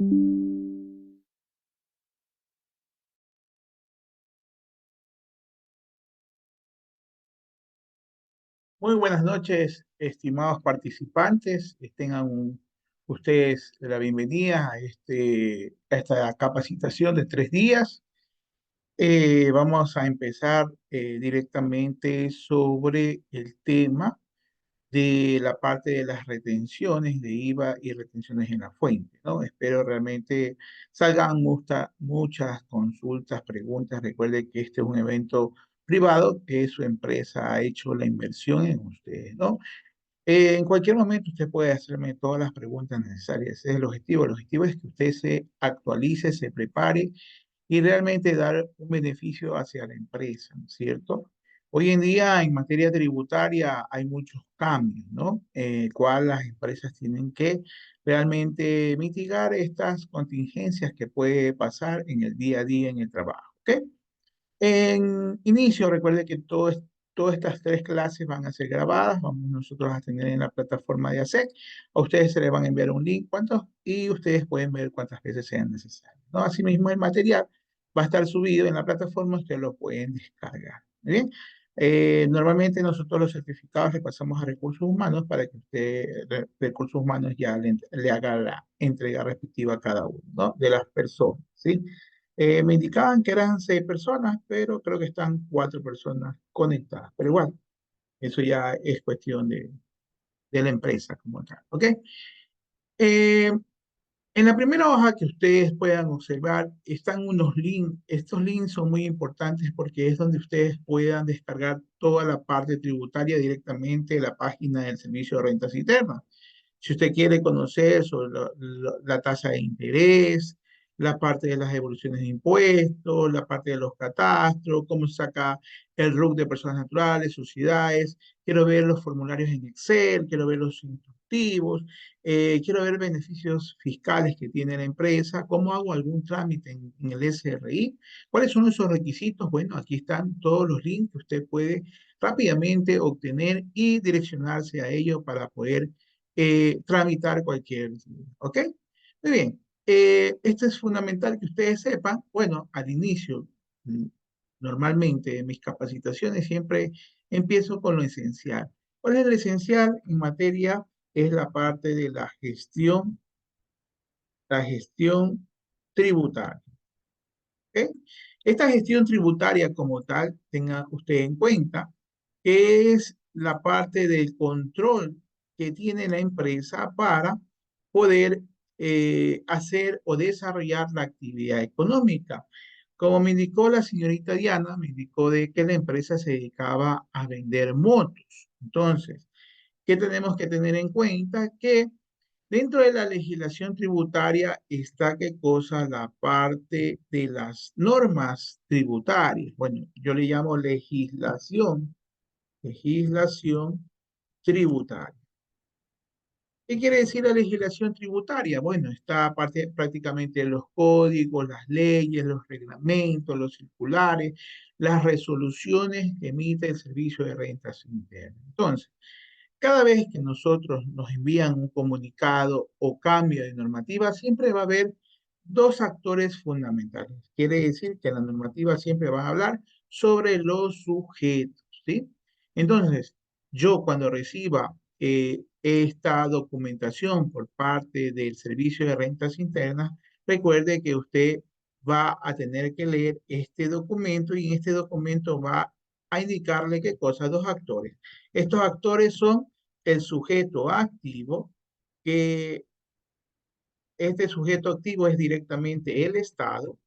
Muy buenas noches, estimados participantes. Tengan ustedes la bienvenida a esta capacitación de 3 días. Vamos a empezar directamente sobre el tema de la parte de las retenciones de IVA y retenciones en la fuente, ¿no? Espero realmente salgan muchas consultas, preguntas. Recuerde que este es un evento privado, que su empresa ha hecho la inversión en ustedes, ¿no? En cualquier momento usted puede hacerme todas las preguntas necesarias. Ese es el objetivo. El objetivo es que usted se actualice, se prepare y realmente dar un beneficio hacia la empresa, ¿no es cierto? Hoy en día en materia tributaria hay muchos cambios, ¿no? Cual las empresas tienen que realmente mitigar estas contingencias que puede pasar en el día a día en el trabajo, ¿ok? En inicio, recuerde que todas estas 3 clases van a ser grabadas, vamos nosotros a tener en la plataforma de ASEC. A ustedes se les van a enviar un link, y ustedes pueden ver cuántas veces sean necesarias, ¿no? Asimismo, el material va a estar subido en la plataforma, ustedes lo pueden descargar. ¿Muy bien? Normalmente nosotros los certificados le pasamos a recursos humanos para que recursos humanos ya le haga la entrega respectiva a cada uno, ¿no? De las personas, ¿sí? Me indicaban que eran 6 personas, pero creo que están 4 personas conectadas. Pero igual, eso ya es cuestión de la empresa como tal. ¿Ok? Eh, en la primera hoja que ustedes puedan observar están unos links. Estos links son muy importantes porque es donde ustedes puedan descargar toda la parte tributaria directamente de la página del Servicio de Rentas Internas. Si usted quiere conocer sobre la tasa de interés, la parte de las evoluciones de impuestos, la parte de los catastros, cómo se saca el RUC de personas naturales, sociedades, quiero ver los formularios en Excel, quiero ver los instructivos, quiero ver beneficios fiscales que tiene la empresa, cómo hago algún trámite en el SRI, cuáles son esos requisitos. Bueno, aquí están todos los links que usted puede rápidamente obtener y direccionarse a ello para poder tramitar cualquier. ¿Ok? Muy bien. Esto es fundamental que ustedes sepan. Bueno, al inicio, mm, normalmente en mis capacitaciones siempre empiezo con lo esencial. ¿Cuál es lo esencial en materia? Es la parte de la gestión tributaria. ¿Ok? Esta gestión tributaria como tal, tenga usted en cuenta que es la parte del control que tiene la empresa para poder hacer o desarrollar la actividad económica. Como me indicó la señorita Diana, me indicó de que la empresa se dedicaba a vender motos. Entonces, ¿qué tenemos que tener en cuenta? Que dentro de la legislación tributaria está, ¿qué cosa? La parte de las normas tributarias. Bueno, yo le llamo legislación tributaria. ¿Qué quiere decir la legislación tributaria? Bueno, está parte, prácticamente los códigos, las leyes, los reglamentos, los circulares, las resoluciones que emite el Servicio de Rentas Internas. Entonces, cada vez que nosotros nos envían un comunicado o cambio de normativa, siempre va a haber 2 actores fundamentales. Quiere decir que la normativa siempre va a hablar sobre los sujetos, ¿sí? Entonces, yo cuando reciba esta documentación por parte del Servicio de Rentas Internas, recuerde que usted va a tener que leer este documento y en este documento va a indicarle qué cosas, 2 actores. Estos actores son el sujeto activo, que este sujeto activo es directamente el Estado,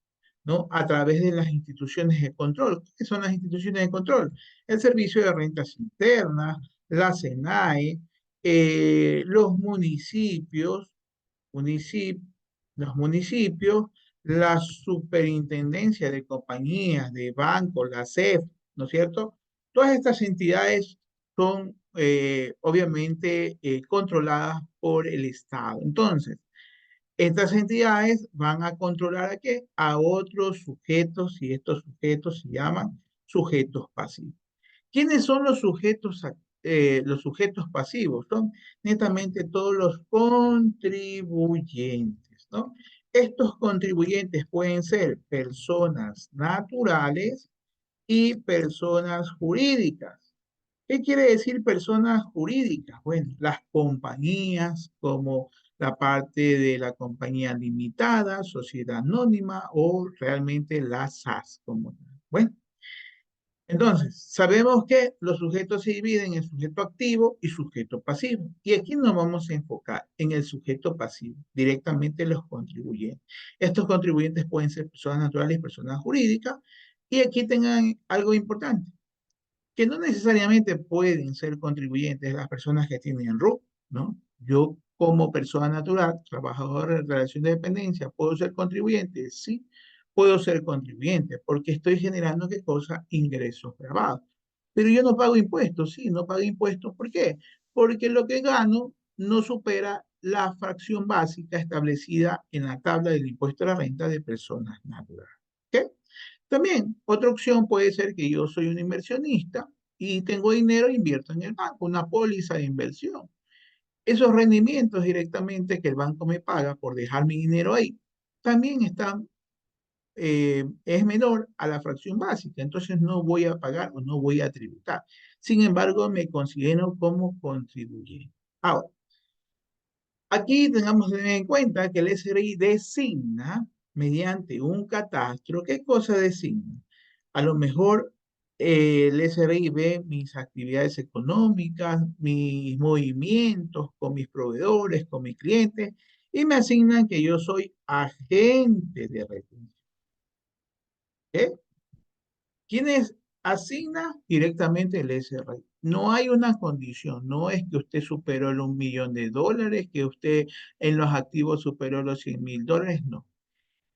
¿no? A través de las instituciones de control. ¿Qué son las instituciones de control? El Servicio de Rentas Internas, la SENAE, los municip- los municipios, la superintendencia de compañías, de bancos, la CEF, ¿no es cierto? Todas estas entidades son obviamente controladas por el Estado. Entonces, estas entidades van a controlar a qué? A otros sujetos, y estos sujetos se llaman sujetos pasivos. ¿Quiénes son los sujetos pasivos? Son netamente todos los contribuyentes, ¿no? Estos contribuyentes pueden ser personas naturales y personas jurídicas. ¿Qué quiere decir personas jurídicas? Bueno, las compañías como la parte de la compañía limitada, sociedad anónima o realmente la SAS. Bueno, entonces, sabemos que los sujetos se dividen en sujeto activo y sujeto pasivo. Y aquí nos vamos a enfocar en el sujeto pasivo, directamente los contribuyentes. Estos contribuyentes pueden ser personas naturales y personas jurídicas. Y aquí tengan algo importante que no necesariamente pueden ser contribuyentes las personas que tienen RUC, ¿no? Yo como persona natural, trabajador en relación de dependencia, ¿puedo ser contribuyente? Sí, puedo ser contribuyente porque estoy generando, ¿qué cosa? Ingresos grabados. Pero yo no pago impuestos, sí, no pago impuestos. ¿Por qué? Porque lo que gano no supera la fracción básica establecida en la tabla del impuesto a la renta de personas naturales. ¿Ok? También, otra opción puede ser que yo soy un inversionista y tengo dinero e invierto en el banco, una póliza de inversión. Esos rendimientos directamente que el banco me paga por dejar mi dinero ahí, también es menor a la fracción básica, entonces no voy a pagar o no voy a tributar. Sin embargo, me considero como contribuyente. Ahora, aquí tengamos que tener en cuenta que el SRI designa mediante un catastro. ¿Qué cosa designa? A lo mejor el SRI ve mis actividades económicas, mis movimientos con mis proveedores, con mis clientes, y me asignan que yo soy agente de retención. ¿Eh? ¿Quiénes asigna directamente el SRI? No hay una condición, no es que usted superó los $1.000.000, que usted en los activos superó los $100.000, no.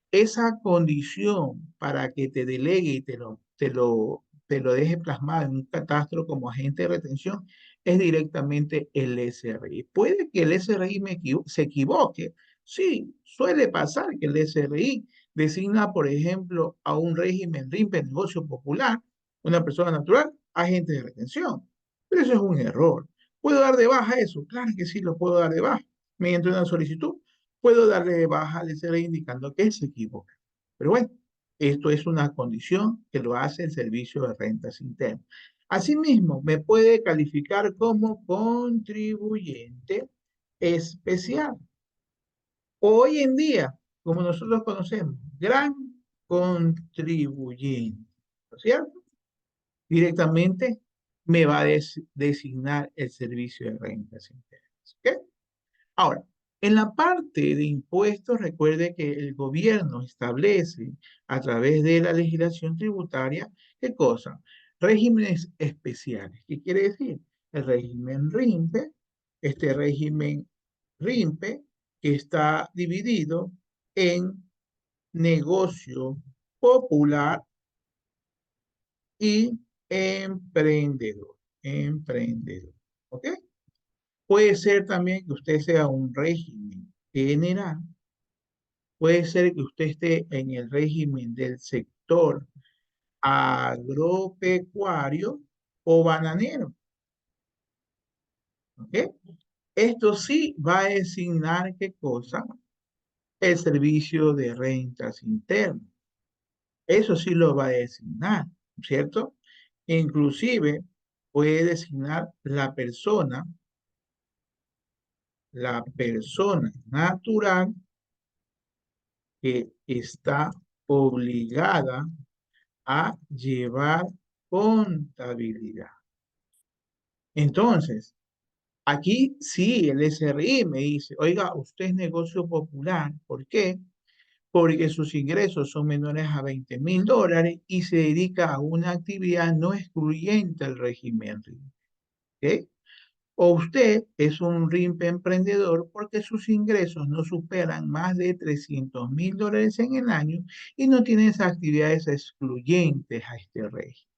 Esa condición para que te delegue y te lo deje plasmado en un catastro como agente de retención es directamente el SRI. Puede que el SRI se equivoque. Sí, suele pasar que el SRI designa, por ejemplo, a un régimen RIMPE negocio popular, una persona natural, agente de retención. Pero eso es un error. ¿Puedo dar de baja eso? Claro que sí, lo puedo dar de baja mediante una solicitud. Puedo darle de baja al SRI indicando que se equivoca. Pero bueno, esto es una condición que lo hace el Servicio de Rentas Internas. Asimismo, me puede calificar como contribuyente especial. Hoy en día, como nosotros conocemos, gran contribuyente, ¿no es cierto? Directamente me va a designar el Servicio de Rentas Internas. ¿Ok? Ahora, en la parte de impuestos, recuerde que el gobierno establece a través de la legislación tributaria, ¿qué cosa? Regímenes especiales. ¿Qué quiere decir? El régimen RIMPE, este régimen RIMPE que está dividido en negocio popular y emprendedor. Emprendedor. ¿Ok? Puede ser también que usted sea un régimen general, puede ser que usted esté en el régimen del sector agropecuario o bananero. ¿Ok? Esto sí va a designar qué cosa, el servicio de rentas internas. Eso sí lo va a designar, ¿cierto? Inclusive puede designar la persona natural que está obligada a llevar contabilidad. Entonces, aquí sí el SRI me dice, oiga, usted es negocio popular. ¿Por qué? Porque sus ingresos son menores a $20.000 y se dedica a una actividad no excluyente al régimen RIC. ¿Ok? O usted es un RIMPE emprendedor porque sus ingresos no superan más de $300.000 en el año y no tiene esas actividades excluyentes a este régimen.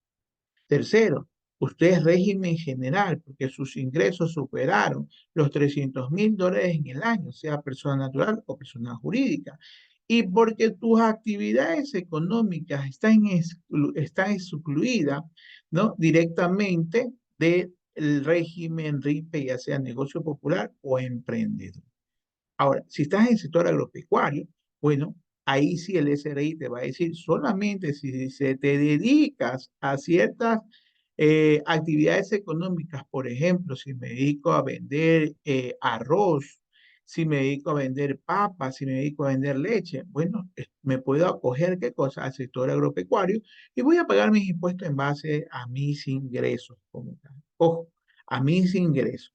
Tercero, usted es régimen general porque sus ingresos superaron los $300.000 en el año, sea persona natural o persona jurídica. Y porque tus actividades económicas están excluidas, ¿no? Directamente del régimen RIPE, ya sea negocio popular o emprendedor. Ahora, si estás en el sector agropecuario, Bueno, ahí sí el SRI te va a decir solamente si se te dedicas a ciertas actividades económicas, por ejemplo, si me dedico a vender arroz, si me dedico a vender papas, si me dedico a vender leche, bueno, me puedo acoger, ¿qué cosa? Al sector agropecuario y voy a pagar mis impuestos en base a mis ingresos como tal. Ojo, a mis ingresos.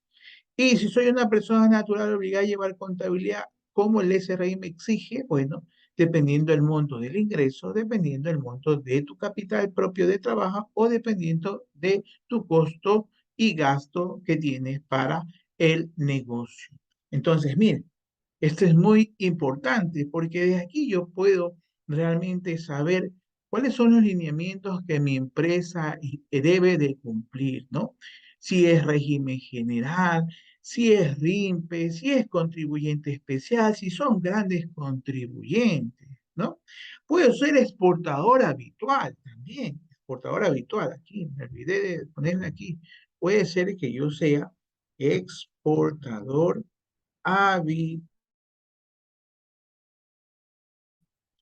Y si soy una persona natural obligada a llevar contabilidad, como el SRI me exige, bueno, dependiendo del monto del ingreso, dependiendo del monto de tu capital propio de trabajo o dependiendo de tu costo y gasto que tienes para el negocio. Entonces, miren, esto es muy importante porque desde aquí yo puedo realmente saber cuáles son los lineamientos que mi empresa debe de cumplir, ¿no? Si es régimen general, si es RIMPE, si es contribuyente especial, si son grandes contribuyentes, ¿no? Puedo ser exportador habitual también, exportador habitual, aquí, me olvidé de ponerle aquí, puede ser que yo sea exportador habitual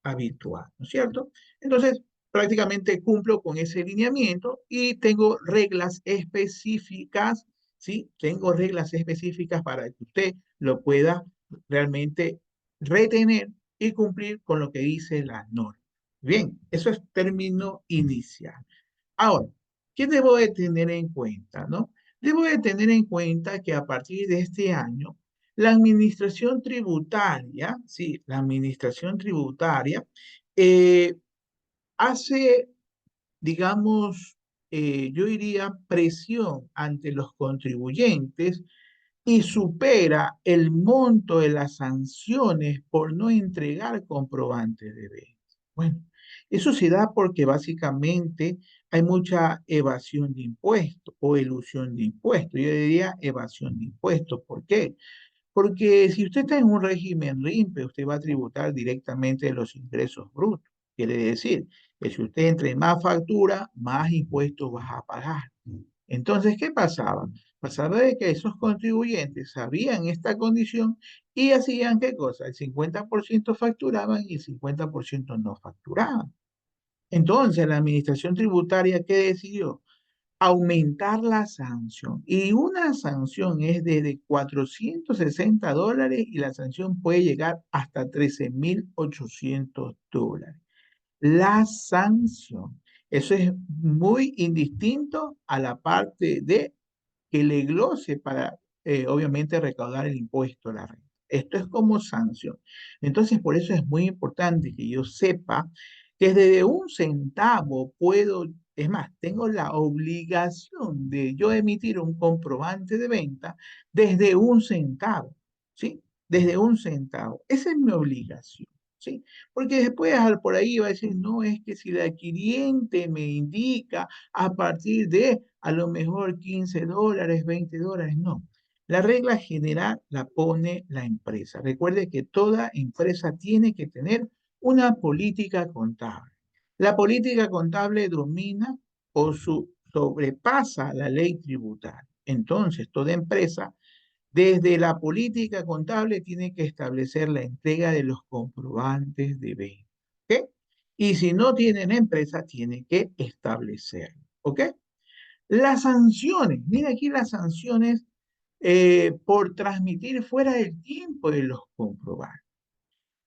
habitual, ¿no es cierto? Entonces, prácticamente cumplo con ese lineamiento y tengo reglas específicas, ¿sí? Tengo reglas específicas para que usted lo pueda realmente retener y cumplir con lo que dice la norma. Bien, eso es término inicial. Ahora, ¿qué debo de tener en cuenta, no? Debo de tener en cuenta que a partir de este año, la administración tributaria, sí, la administración tributaria eh, hace, digamos, yo diría, presión ante los contribuyentes y supera el monto de las sanciones por no entregar comprobantes de venta. Bueno, eso se da porque básicamente hay mucha evasión de impuestos o elusión de impuestos. Yo diría evasión de impuestos. ¿Por qué? Porque si usted está en un régimen RIMPE, usted va a tributar directamente de los ingresos brutos. Quiere decir que si usted entre más factura, más impuestos vas a pagar. Entonces, ¿qué pasaba? Pasaba de que esos contribuyentes sabían esta condición y hacían qué cosa? El 50% facturaban y el 50% no facturaban. Entonces, la administración tributaria, ¿qué decidió? Aumentar la sanción. Y una sanción es de $460 y la sanción puede llegar hasta $13,800. La sanción. Eso es muy indistinto a la parte de que le glose para, obviamente, recaudar el impuesto a la renta. Esto es como sanción. Entonces, por eso es muy importante que yo sepa que desde un centavo puedo, es más, tengo la obligación de yo emitir un comprobante de venta desde un centavo, ¿sí? Desde un centavo. Esa es mi obligación, ¿sí? Porque después por ahí va a decir, no, es que si el adquiriente me indica a partir de a lo mejor $15, $20, no. La regla general la pone la empresa. Recuerde que toda empresa tiene que tener una política contable. La política contable domina o sobrepasa la ley tributaria. Entonces, toda empresa, desde la política contable, tiene que establecer la entrega de los comprobantes de venta. ¿Ok? Y si no tienen empresa, tiene que establecerlo. ¿Ok? Las sanciones, mira aquí las sanciones por transmitir fuera del tiempo de los comprobantes.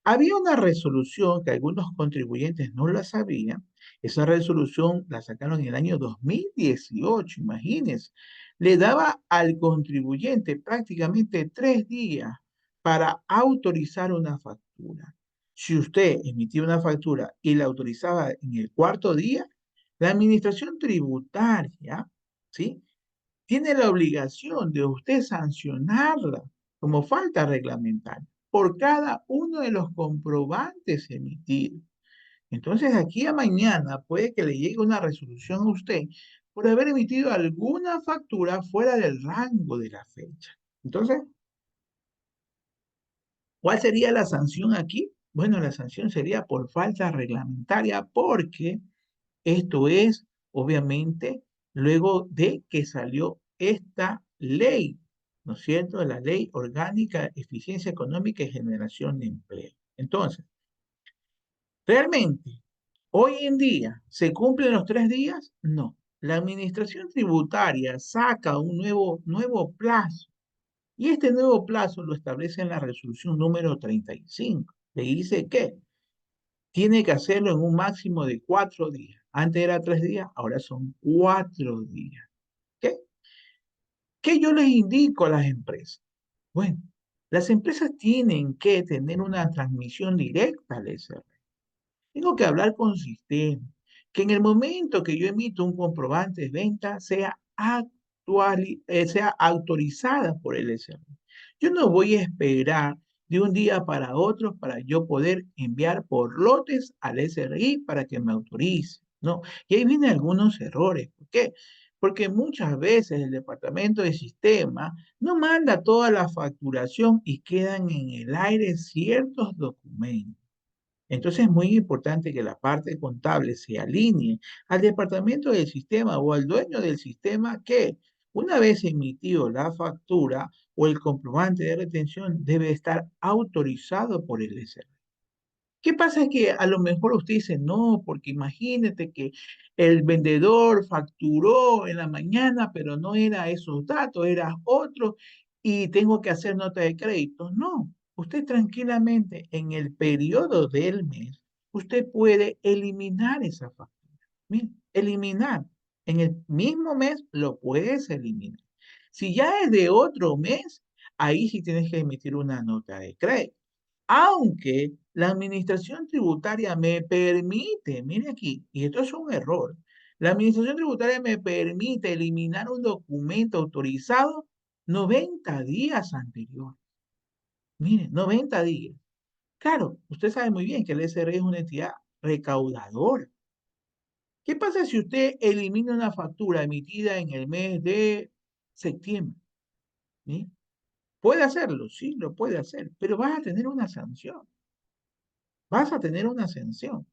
Había una resolución que algunos contribuyentes no la sabían. Esa resolución la sacaron en el año 2018, imagínense. Le daba al contribuyente prácticamente 3 días para autorizar una factura. Si usted emitía una factura y la autorizaba en el cuarto día, la administración tributaria, ¿sí? Tiene la obligación de usted sancionarla como falta reglamentaria por cada uno de los comprobantes emitidos. Entonces, aquí a mañana puede que le llegue una resolución a usted por haber emitido alguna factura fuera del rango de la fecha. Entonces, ¿cuál sería la sanción aquí? Bueno, la sanción sería por falta reglamentaria porque esto es, obviamente, luego de que salió esta ley, ¿no es cierto? La Ley Orgánica, Eficiencia Económica y Generación de Empleo. Entonces, ¿Realmente hoy en día se cumplen los 3 días? No. La administración tributaria saca un nuevo plazo y este nuevo plazo lo establece en la resolución número 35. Le dice que tiene que hacerlo en un máximo de 4 días. Antes era 3 días, ahora son 4 días. ¿Qué? ¿Qué yo les indico a las empresas? Bueno, las empresas tienen que tener una transmisión directa al SR. Tengo que hablar con sistema, que en el momento que yo emito un comprobante de venta sea autorizada por el SR. Yo no voy a esperar de un día para otro para yo poder enviar por lotes al SRI para que me autorice. No, y ahí vienen algunos errores. ¿Por qué? Porque muchas veces el departamento de sistema no manda toda la facturación y quedan en el aire ciertos documentos. Entonces es muy importante que la parte contable se alinee al departamento del sistema o al dueño del sistema que una vez emitido la factura o el comprobante de retención debe estar autorizado por el SR. ¿Qué pasa? Es que a lo mejor usted dice, no, porque imagínate que el vendedor facturó en la mañana, pero no era esos datos, era otro, y tengo que hacer nota de crédito. No, usted tranquilamente en el periodo del mes, usted puede eliminar esa factura. Mire, eliminar. En el mismo mes lo puedes eliminar. Si ya es de otro mes, ahí sí tienes que emitir una nota de crédito. Aunque la administración tributaria me permite, mire aquí, y esto es un error, la administración tributaria me permite eliminar un documento autorizado 90 días anterior. Mire, 90 días. Claro, usted sabe muy bien que el SR es una entidad recaudadora. ¿Qué pasa si usted elimina una factura emitida en el mes de septiembre? ¿Sí? ¿Puede hacerlo? Sí, lo puede hacer, pero vas a tener una sanción. Vas a tener una sanción.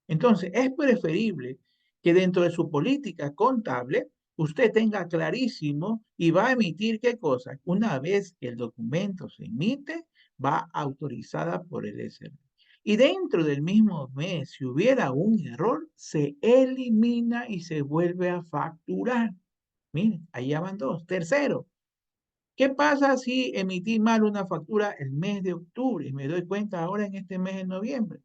Entonces, es preferible que dentro de su política contable usted tenga clarísimo y va a emitir qué cosa. Una vez que el documento se emite, va autorizada por el SR. Y dentro del mismo mes, si hubiera un error, se elimina y se vuelve a facturar. Miren, ahí ya van dos. Tercero, ¿qué pasa si emití mal una factura el mes de octubre y me doy cuenta ahora en este mes de noviembre?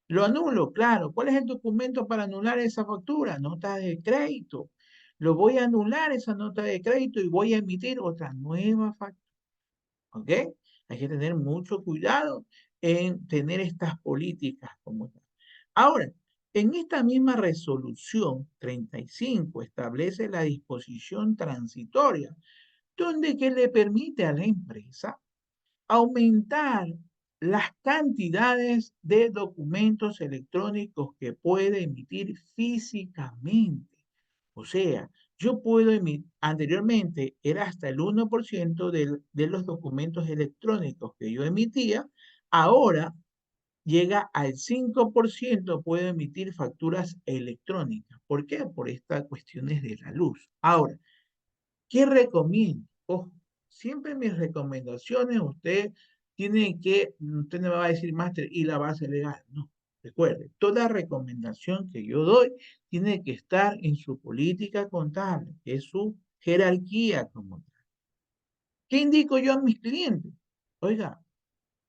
Lo anulo, claro. ¿Cuál es el documento para anular esa factura? Nota de crédito. Lo voy a anular esa nota de crédito y voy a emitir otra nueva factura. ¿Ok? Hay que tener mucho cuidado en tener estas políticas como tal. Ahora, en esta misma resolución 35 establece la disposición transitoria, donde que le permite a la empresa aumentar las cantidades de documentos electrónicos que puede emitir físicamente. O sea, yo puedo emitir, anteriormente era hasta el 1% de los documentos electrónicos que yo emitía, ahora llega al 5%, puedo emitir facturas electrónicas. ¿Por qué? Por estas cuestiones de la luz. Ahora, ¿qué recomiendo? Ojo, siempre mis recomendaciones, usted no me va a decir, máster, y la base legal. No, recuerde, toda recomendación que yo doy tiene que estar en su política contable, que es su jerarquía como tal. ¿Qué indico yo a mis clientes? Oiga,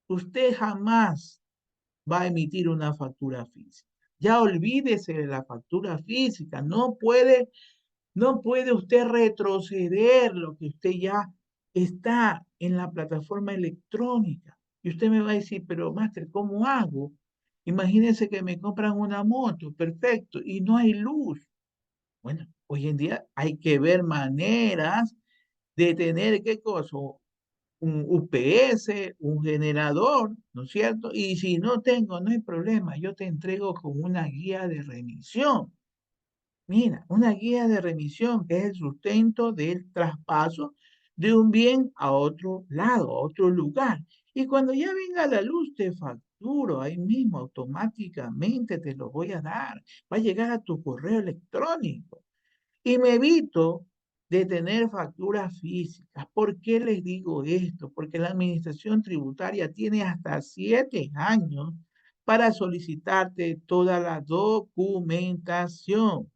usted jamás va a emitir una factura física. Ya olvídese de la factura física, no puede usted retroceder lo que usted ya está en la plataforma electrónica. Y usted me va a decir, pero máster, ¿cómo hago? Imagínense que me compran una moto, perfecto, y no hay luz. Bueno, hoy en día hay que ver maneras de tener, ¿qué cosa? Un UPS, un generador, ¿no es cierto? Y si no tengo, no hay problema, yo te entrego con una guía de remisión. Mira, una guía de remisión que es el sustento del traspaso de un bien a otro lado, a otro lugar. Y cuando ya venga la luz, te facturo ahí mismo, automáticamente te lo voy a dar. Va a llegar a tu correo electrónico. Y me evito de tener facturas físicas. ¿Por qué les digo esto? Porque la administración tributaria tiene hasta 7 años para solicitarte toda la documentación.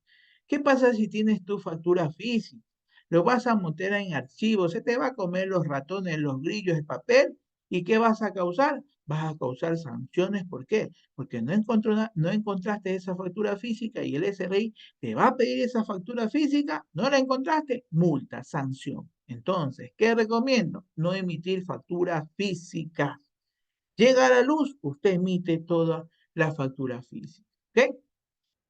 ¿Qué pasa si tienes tu factura física? Lo vas a montar en archivos, se te va a comer los ratones, los grillos, el papel, ¿y qué vas a causar? Vas a causar sanciones, ¿por qué? Porque no encontraste esa factura física y el SRI te va a pedir esa factura física, no la encontraste, multa, sanción. Entonces, ¿qué recomiendo? No emitir factura física. Llega la luz, usted emite toda la factura física. ¿Ok?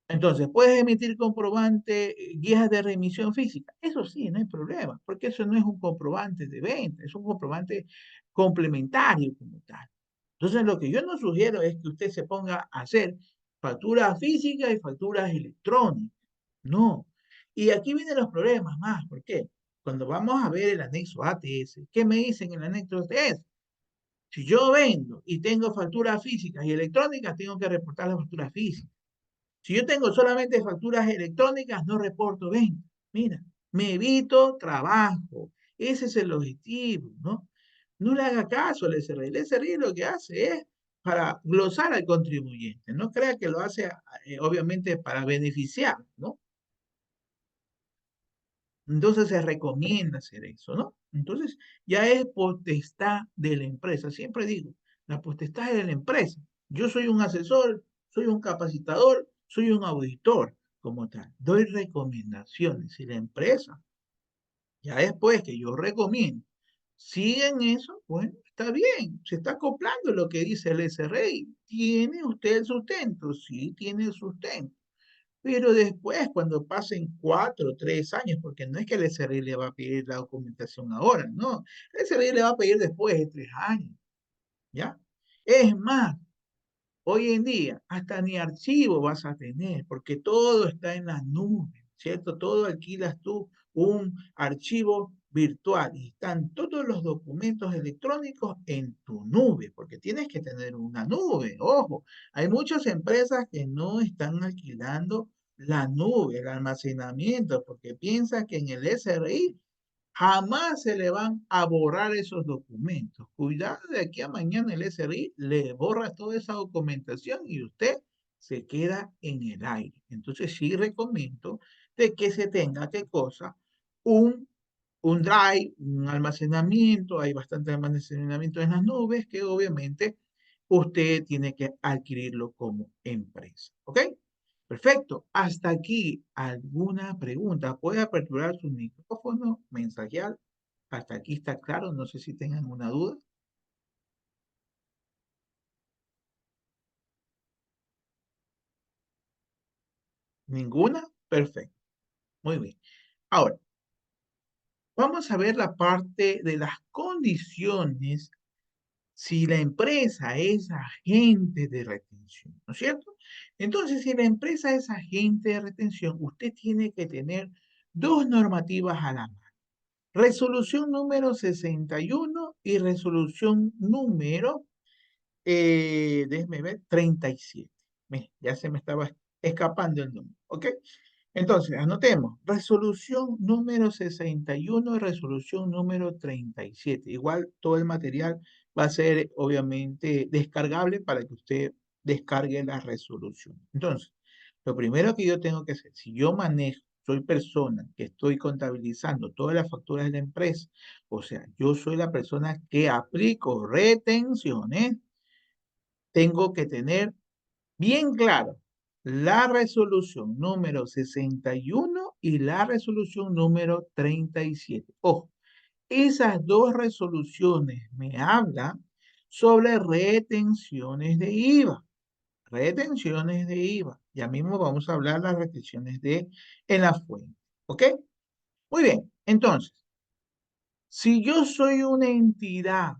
Entonces, puedes emitir comprobante, guías de remisión física. Eso sí, no hay problema, porque eso no es un comprobante de venta, es un comprobante complementario como tal. Entonces, lo que yo no sugiero es que usted se ponga a hacer facturas físicas y facturas electrónicas. No. Y aquí vienen los problemas más. ¿Por qué? Cuando vamos a ver el anexo ATS, ¿qué me dicen en el anexo ATS? Si yo vendo y tengo facturas físicas y electrónicas, tengo que reportar las facturas físicas. Si yo tengo solamente facturas electrónicas, no reporto venta. Mira, me evito trabajo. Ese es el objetivo, ¿no? No le haga caso al SRI. El SRI lo que hace es para glosar al contribuyente. No crea que lo hace, obviamente, para beneficiar, ¿no? Entonces se recomienda hacer eso, ¿no? Entonces ya es potestad de la empresa. Siempre digo, la potestad es de la empresa. Yo soy un asesor, soy un capacitador, soy un auditor como tal. Doy recomendaciones y la empresa, ya después que yo recomiendo, siguen eso, bueno, está bien, se está acoplando lo que dice el SRI. ¿Tiene usted el sustento? Sí, tiene el sustento. Pero después, cuando pasen 4 o 3 años, porque no es que el SRI le va a pedir la documentación ahora, no, el SRI le va a pedir después de 3 años, ¿ya? Es más, hoy en día, hasta ni archivo vas a tener, porque todo está en la nube, ¿cierto? Todo alquilas tú un archivo virtual y están todos los documentos electrónicos en tu nube, porque tienes que tener una nube. Ojo, hay muchas empresas que no están alquilando la nube, el almacenamiento, porque piensan que en el SRI jamás se le van a borrar esos documentos. Cuidado de aquí a mañana el SRI le borra toda esa documentación y usted se queda en el aire. Entonces sí recomiendo de que se tenga, ¿qué cosa? Un, un drive, un almacenamiento, hay bastante almacenamiento en las nubes que obviamente usted tiene que adquirirlo como empresa. ¿Ok? Perfecto. Hasta aquí, ¿alguna pregunta? Puede aperturar su micrófono, mensajear. Hasta aquí está claro. No sé si tengan una duda. ¿Ninguna? Perfecto. Muy bien. Ahora, vamos a ver la parte de las condiciones si la empresa es agente de retención, ¿no es cierto? Entonces, si la empresa es agente de retención, usted tiene que tener dos normativas a la mano. Resolución número 61 y resolución número, déjeme ver, 37. Mire, ya se me estaba escapando el número, ¿ok? Entonces, anotemos, resolución número 61 y resolución número 37. Igual todo el material va a ser obviamente descargable para que usted descargue la resolución. Entonces, lo primero que yo tengo que hacer, si yo manejo, soy persona que estoy contabilizando todas las facturas de la empresa, o sea, yo soy la persona que aplico retenciones, tengo que tener bien claro la resolución número 61 y la resolución número 37. Ojo, esas dos resoluciones me hablan sobre retenciones de IVA. Retenciones de IVA. Ya mismo vamos a hablar de las retenciones de en la fuente. ¿Ok? Muy bien. Entonces, si yo soy una entidad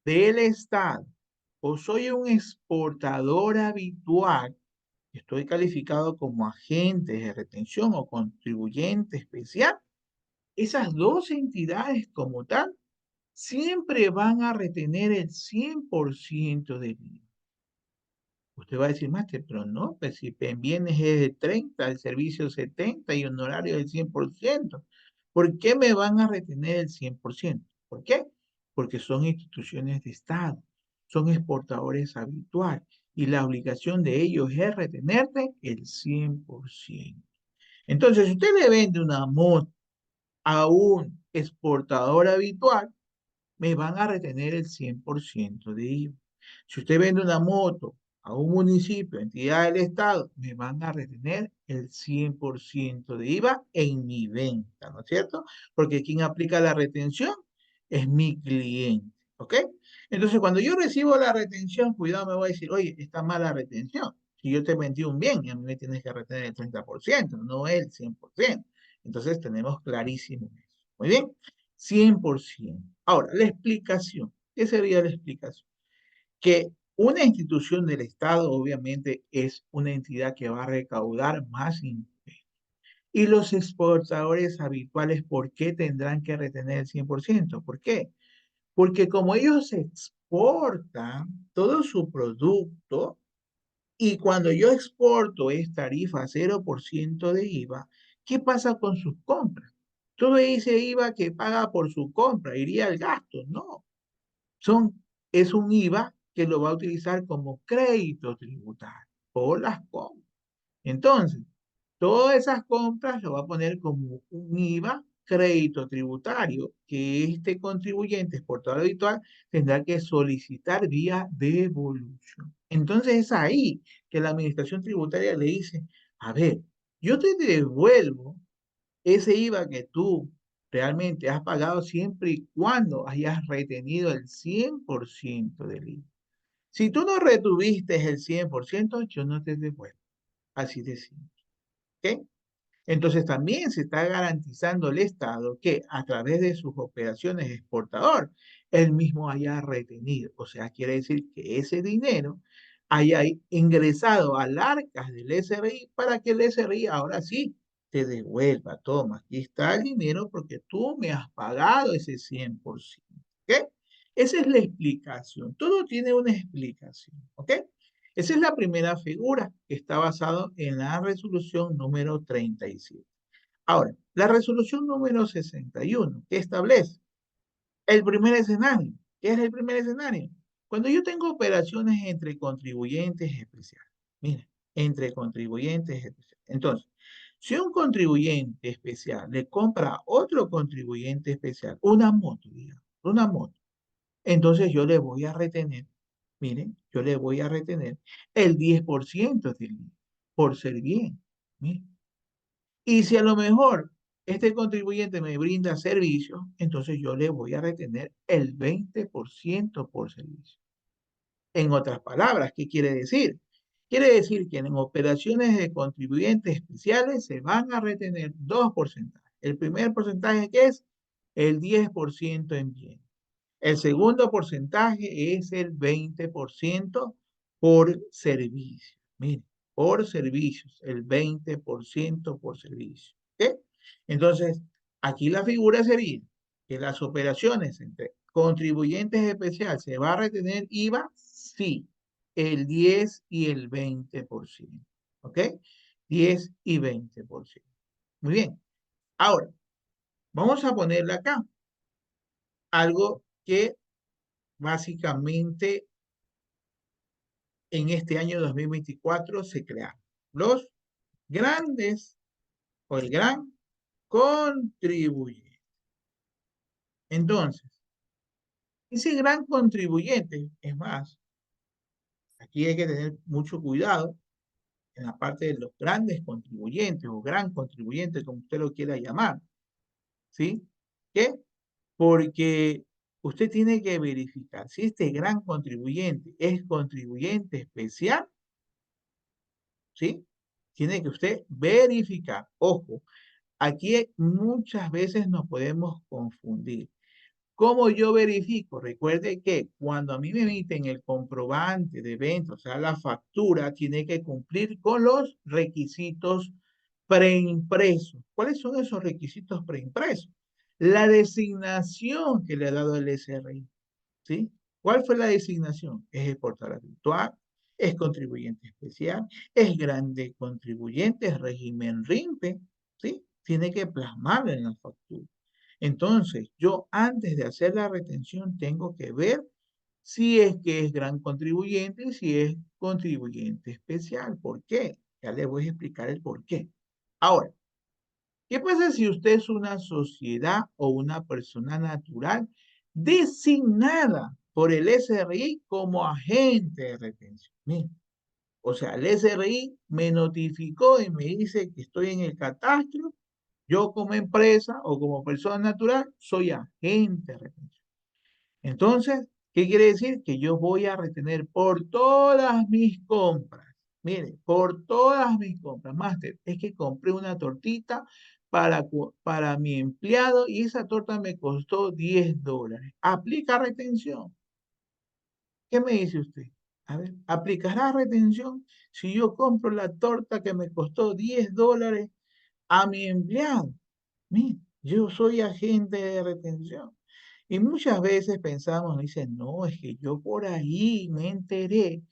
del Estado o soy un exportador habitual, estoy calificado como agente de retención o contribuyente especial, esas dos entidades como tal siempre van a retener el 100% del IVA. Usted va a decir, máster, pero no, pues si en bienes es de 30, el servicio 70 y honorario del 100%. ¿Por qué me van a retener el 100%? ¿Por qué? Porque son instituciones de Estado, son exportadores habituales. y la obligación de ellos es retenerte el 100%. Entonces, si usted le vende una moto a un exportador habitual, me van a retener el 100% de IVA. Si usted vende una moto a un municipio, entidad del Estado, me van a retener el 100% de IVA en mi venta, ¿no es cierto? Porque quien aplica la retención es mi cliente, ¿ok? Entonces, cuando yo recibo la retención, cuidado, me voy a decir, oye, está mala la retención. Si yo te vendí un bien, y a mí me tienes que retener el 30%, no el 100%. Entonces, tenemos clarísimo eso. Muy bien, 100%. Ahora, la explicación. ¿Qué sería la explicación? Que una institución del Estado obviamente es una entidad que va a recaudar más impuestos. Y los exportadores habituales, ¿por qué tendrán que retener el 100%? ¿Por qué? Porque como ellos exportan todo su producto y cuando yo exporto es tarifa 0% de IVA, ¿qué pasa con sus compras? Todo ese IVA que paga por su compra iría al gasto, no. Son, es un IVA que lo va a utilizar como crédito tributario por las compras. Entonces, todas esas compras lo va a poner como un IVA crédito tributario que este contribuyente exportador habitual tendrá que solicitar vía devolución. Entonces es ahí que la administración tributaria le dice, a ver, yo te devuelvo ese IVA que tú realmente has pagado siempre y cuando hayas retenido el 100% del IVA. Si tú no retuviste el 100%, yo no te devuelvo. Así de simple. ¿Ok? Entonces también se está garantizando el Estado que a través de sus operaciones exportador, él mismo haya retenido. O sea, quiere decir que ese dinero haya ingresado al arcas del SRI para que el SRI ahora sí te devuelva. Toma, aquí está el dinero porque tú me has pagado ese 100%. ¿Ok? Esa es la explicación. Todo tiene una explicación. ¿Ok? Esa es la primera figura que está basado en la resolución número 37. Ahora, la resolución número 61, que establece el primer escenario. ¿Qué es el primer escenario? Cuando yo tengo operaciones entre contribuyentes especiales. Mira, entre contribuyentes especiales. Entonces, si un contribuyente especial le compra a otro contribuyente especial una moto, digamos, una moto, entonces yo le voy a retener, miren, yo le voy a retener el 10% del IVA por ser bien. Miren. Y si a lo mejor este contribuyente me brinda servicio, entonces yo le voy a retener el 20% por servicio. En otras palabras, ¿qué quiere decir? Quiere decir que en operaciones de contribuyentes especiales se van a retener dos porcentajes. El primer porcentaje que es el 10% en bien. El segundo porcentaje es el 20% por servicio. Mire, por servicios, el 20% por servicio. ¿Ok? Entonces, aquí la figura sería que las operaciones entre contribuyentes especiales se va a retener IVA, sí, el 10 y el 20%. ¿Ok? 10 y 20%. Muy bien. Ahora, vamos a ponerle acá algo que básicamente en este año 2024 se crearon los grandes o el gran contribuyente. Entonces, ese gran contribuyente, es más, aquí hay que tener mucho cuidado en la parte de los grandes contribuyentes o gran contribuyente, como usted lo quiera llamar, ¿sí? ¿Qué? Porque usted tiene que verificar si este gran contribuyente es contribuyente especial, ¿sí? Tiene que usted verificar. Ojo, aquí muchas veces nos podemos confundir. ¿Cómo yo verifico? Recuerde que cuando a mí me emiten el comprobante de venta, o sea, la factura, tiene que cumplir con los requisitos preimpresos. ¿Cuáles son esos requisitos preimpresos? La designación que le ha dado el SRI. ¿Sí? ¿Cuál fue la designación? Es exportador habitual, es contribuyente especial, es grande contribuyente, es régimen RIMPE, ¿sí? Tiene que plasmarlo en la factura. Entonces, yo antes de hacer la retención tengo que ver si es que es gran contribuyente y si es contribuyente especial. ¿Por qué? Ya les voy a explicar el por qué. Ahora, ¿qué pasa si usted es una sociedad o una persona natural designada por el SRI como agente de retención? Mire, o sea, el SRI me notificó y me dice que estoy en el catastro. Yo como empresa o como persona natural soy agente de retención. Entonces, ¿qué quiere decir? Que yo voy a retener por todas mis compras. Mire, por todas mis compras. Máster, es que compré una tortita para mi empleado y esa torta me costó $10. ¿Aplica retención? ¿Qué me dice usted? A ver, ¿aplicará retención si yo compro la torta que me costó $10 a mi empleado? Mire, yo soy agente de retención. Y muchas veces pensamos, dicen, no, es que yo por ahí me enteré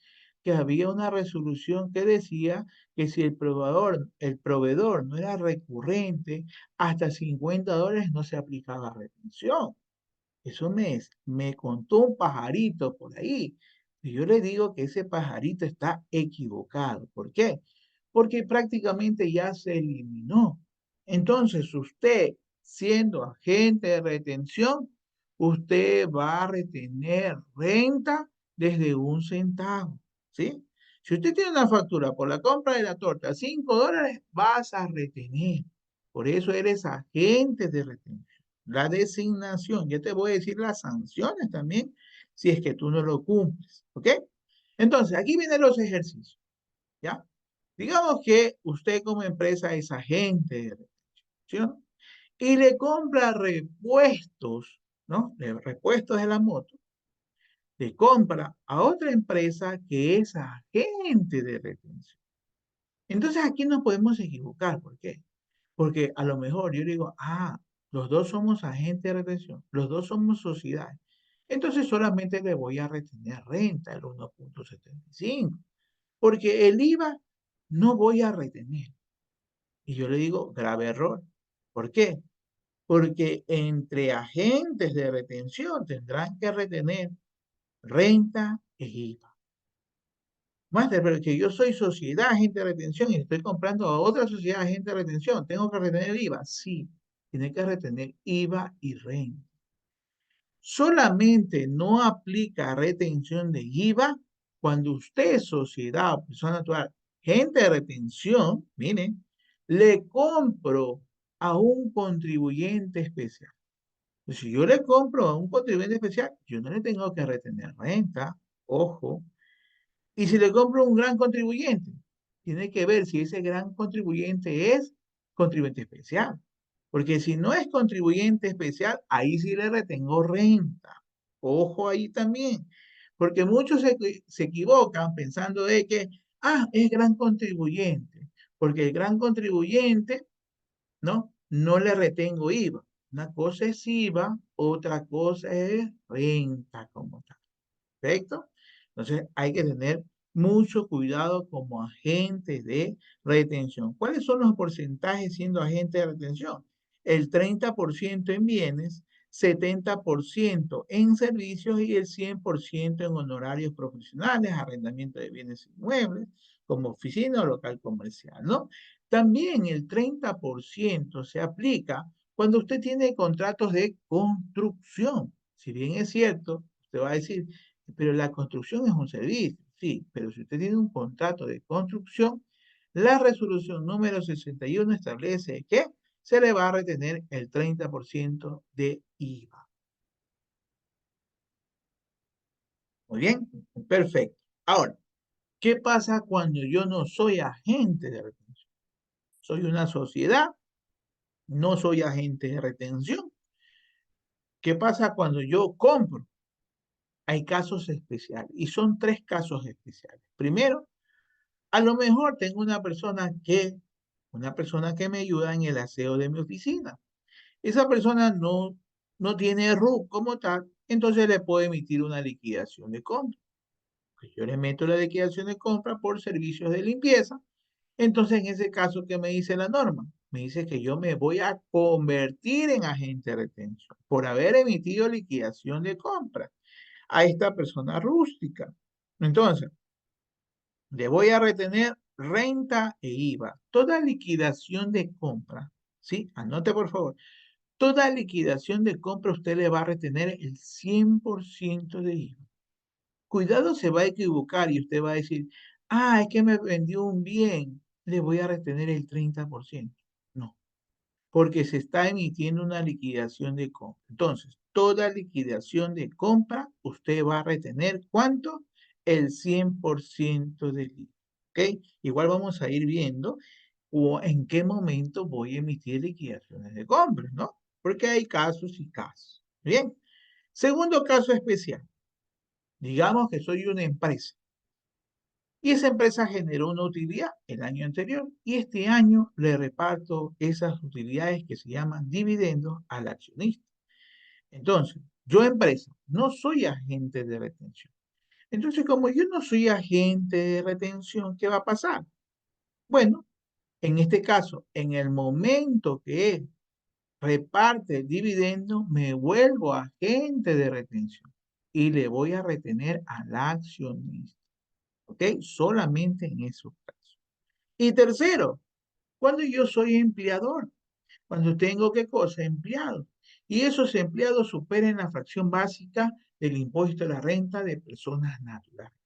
que había una resolución que decía que si el proveedor no era recurrente, hasta $50 no se aplicaba retención. Eso me contó un pajarito por ahí. Y yo le digo que ese pajarito está equivocado. ¿Por qué? Porque prácticamente ya se eliminó. Entonces, usted, siendo agente de retención, usted va a retener renta desde 1 centavo, ¿sí? Si usted tiene una factura por la compra de la torta, $5, vas a retener. Por eso eres agente de retención. La designación, ya te voy a decir las sanciones también, si es que tú no lo cumples, ¿ok? Entonces, aquí vienen los ejercicios, ¿ya? Digamos que usted como empresa es agente de retención y le compra repuestos, ¿no? De repuestos de la moto, le compra a otra empresa que es agente de retención. Entonces aquí nos podemos equivocar, ¿por qué? Porque a lo mejor yo digo, los dos somos agentes de retención, los dos somos sociedades. Entonces solamente le voy a retener renta, el 1,75, porque el IVA no voy a retener. Y yo le digo, grave error. ¿Por qué? Porque entre agentes de retención tendrán que retener renta e IVA. Máster, pero que yo soy sociedad agente de retención y estoy comprando a otra sociedad agente de retención. ¿Tengo que retener IVA? Sí, tiene que retener IVA y renta. Solamente no aplica retención de IVA cuando usted, sociedad o persona natural, gente de retención, miren, le compro a un contribuyente especial. Si yo le compro a un contribuyente especial, yo no le tengo que retener renta, ojo. Y si le compro un gran contribuyente, tiene que ver si ese gran contribuyente es contribuyente especial. Porque si no es contribuyente especial, ahí sí le retengo renta. Ojo ahí también. Porque muchos se equivocan pensando de que, es gran contribuyente. Porque el gran contribuyente, ¿no? No le retengo IVA. Una cosa es IVA, otra cosa es renta como tal. ¿Perfecto? Entonces hay que tener mucho cuidado como agente de retención. ¿Cuáles son los porcentajes siendo agente de retención? El 30% en bienes, 70% en servicios y el 100% en honorarios profesionales, arrendamiento de bienes inmuebles, como oficina o local comercial, ¿no? También el 30% se aplica cuando usted tiene contratos de construcción. Si bien es cierto, usted va a decir, pero la construcción es un servicio, sí, pero si usted tiene un contrato de construcción, la resolución número 61 establece que se le va a retener el 30% de IVA. Muy bien, perfecto. Ahora, ¿qué pasa cuando yo no soy agente de retención? Soy una sociedad, no soy agente de retención. ¿Qué pasa cuando yo compro? Hay casos especiales y son tres casos especiales. Primero, a lo mejor tengo una persona que me ayuda en el aseo de mi oficina. Esa persona no tiene RUC como tal, entonces le puedo emitir una liquidación de compra. Pues yo le meto la liquidación de compra por servicios de limpieza. Entonces, en ese caso, ¿qué me dice la norma? Me dice que yo me voy a convertir en agente de retención por haber emitido liquidación de compra. a esta persona rústica. Entonces, le voy a retener renta e IVA. Toda liquidación de compra, ¿sí? Anote por favor. Toda liquidación de compra usted le va a retener el 100% de IVA. Cuidado, se va a equivocar y usted va a decir, es que me vendió un bien, le voy a retener el 30%. No, porque se está emitiendo una liquidación de compra. Entonces, toda liquidación de compra, usted va a retener ¿cuánto? El 100% del IVA. ¿Ok? Igual vamos a ir viendo en qué momento voy a emitir liquidaciones de compra, ¿no? Porque hay casos y casos. Bien. Segundo caso especial. Digamos que soy una empresa y esa empresa generó una utilidad el año anterior y este año le reparto esas utilidades que se llaman dividendos al accionista. Entonces, yo empresa, no soy agente de retención. Entonces, como yo no soy agente de retención, ¿qué va a pasar? Bueno, en este caso, en el momento que él reparte el dividendo, me vuelvo agente de retención y le voy a retener al accionista. ¿Ok? Solamente en esos casos. Y tercero, cuando yo soy empleador, cuando tengo qué cosa, empleados. Y esos empleados superen la fracción básica del impuesto a la renta de personas naturales.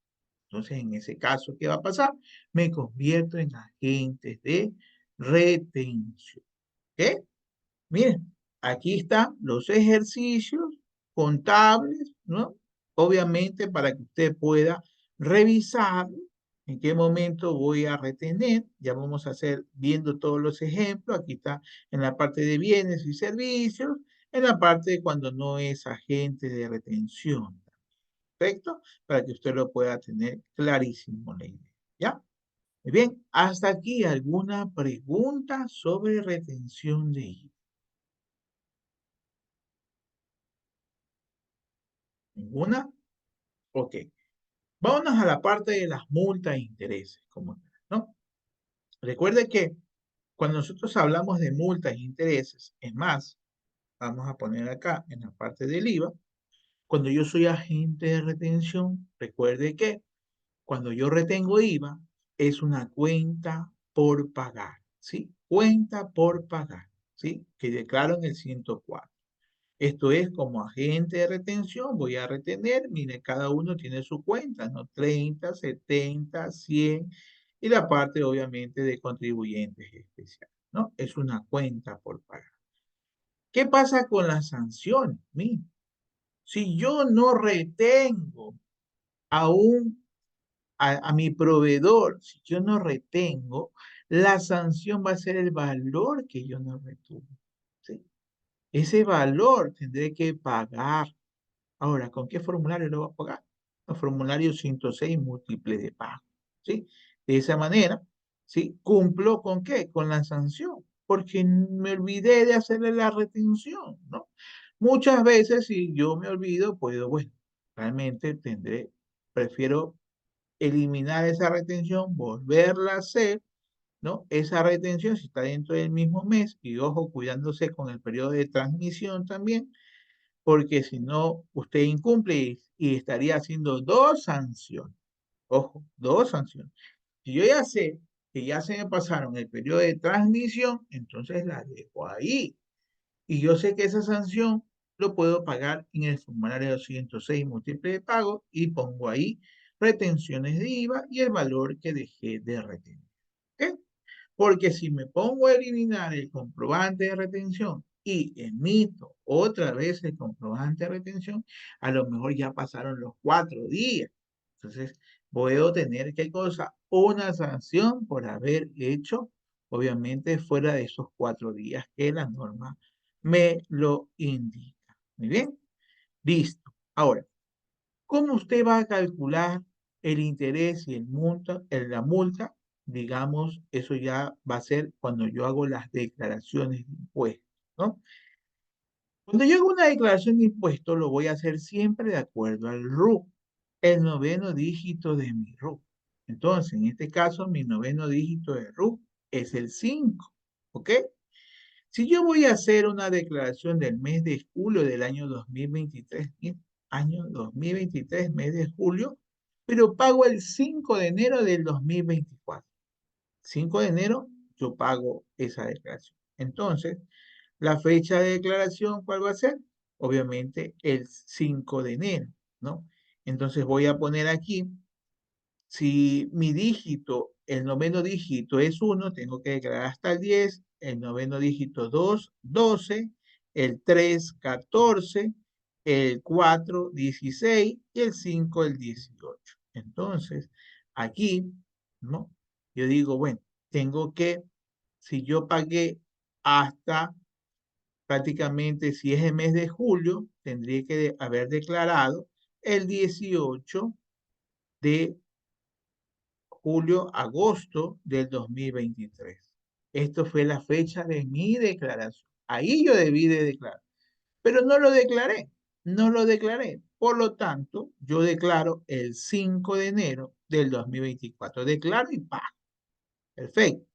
Entonces, en ese caso, ¿qué va a pasar? Me convierto en agente de retención. ¿Ok? Miren, aquí están los ejercicios contables, ¿no? Obviamente para que usted pueda revisar en qué momento voy a retener. Ya vamos a hacer viendo todos los ejemplos. Aquí está en la parte de bienes y servicios, en la parte de cuando no es agente de retención. ¿Perfecto? Para que usted lo pueda tener clarísimo la idea. ¿Ya? Muy bien, hasta aquí alguna pregunta sobre retención de IVA. ¿Ninguna? Ok. Vámonos a la parte de las multas e intereses, como, ¿no? Recuerde que cuando nosotros hablamos de multas e intereses, es más, vamos a poner acá en la parte del IVA, cuando yo soy agente de retención, recuerde que cuando yo retengo IVA, es una cuenta por pagar, ¿sí? Cuenta por pagar, ¿sí? Que declaro en el 104. Esto es como agente de retención, voy a retener, mire, cada uno tiene su cuenta, ¿no? 30, 70, 100 y la parte obviamente de contribuyentes especiales, ¿no? Es una cuenta por pagar. ¿Qué pasa con las sanciones? Mire, si yo no retengo a a mi proveedor, si yo no retengo, la sanción va a ser el valor que yo no retuve, ¿sí? Ese valor tendré que pagar. Ahora, ¿con qué formulario lo va a pagar? El formulario 106 múltiple de pago, ¿sí? De esa manera, ¿sí? ¿Cumplo con qué? Con la sanción, porque me olvidé de hacerle la retención, ¿no? Muchas veces, si yo me olvido, puedo, bueno, realmente prefiero eliminar esa retención, volverla a hacer, ¿no? Esa retención, si está dentro del mismo mes, y ojo, cuidándose con el periodo de transmisión también, porque si no, usted incumple y estaría haciendo dos sanciones. Ojo, dos sanciones. Si yo ya sé que ya se me pasaron el periodo de transmisión, entonces la dejo ahí. Y yo sé que esa sanción lo puedo pagar en el formulario 106 múltiple de pago y pongo ahí retenciones de IVA y el valor que dejé de retener. ¿Ok? Porque si me pongo a eliminar el comprobante de retención y emito otra vez el comprobante de retención, a lo mejor ya pasaron los 4 días. Entonces, puedo tener, ¿qué cosa? Una sanción por haber hecho, obviamente, fuera de esos 4 días que la norma me lo indica. Muy bien, listo. Ahora, ¿cómo usted va a calcular el interés y la multa? Digamos, eso ya va a ser cuando yo hago las declaraciones de impuestos, ¿no? Cuando yo hago una declaración de impuestos, lo voy a hacer siempre de acuerdo al RUC, el noveno dígito de mi RUC. Entonces, en este caso, mi noveno dígito de RUC es el 5, ¿ok? Si yo voy a hacer una declaración del mes de julio del año 2023, año 2023, mes de julio, pero pago el 5 de enero del 2024. 5 de enero yo pago esa declaración. Entonces, la fecha de declaración, ¿cuál va a ser? Obviamente el 5 de enero, ¿no? Entonces voy a poner aquí, si mi dígito, el noveno dígito es 1, tengo que declarar hasta el 10, el noveno dígito 2, 12, el 3, 14, el 4, 16 y el 5, el 18. Entonces, aquí, ¿no? Yo digo, bueno, tengo que, si yo pagué hasta prácticamente, si es el mes de julio, tendría que haber declarado el 18 de julio, agosto del 2023. Esto fue la fecha de mi declaración. Ahí yo debí de declarar, pero no lo declaré, no lo declaré. Por lo tanto, yo declaro el 5 de enero del 2024. Declaro y pago. Perfecto.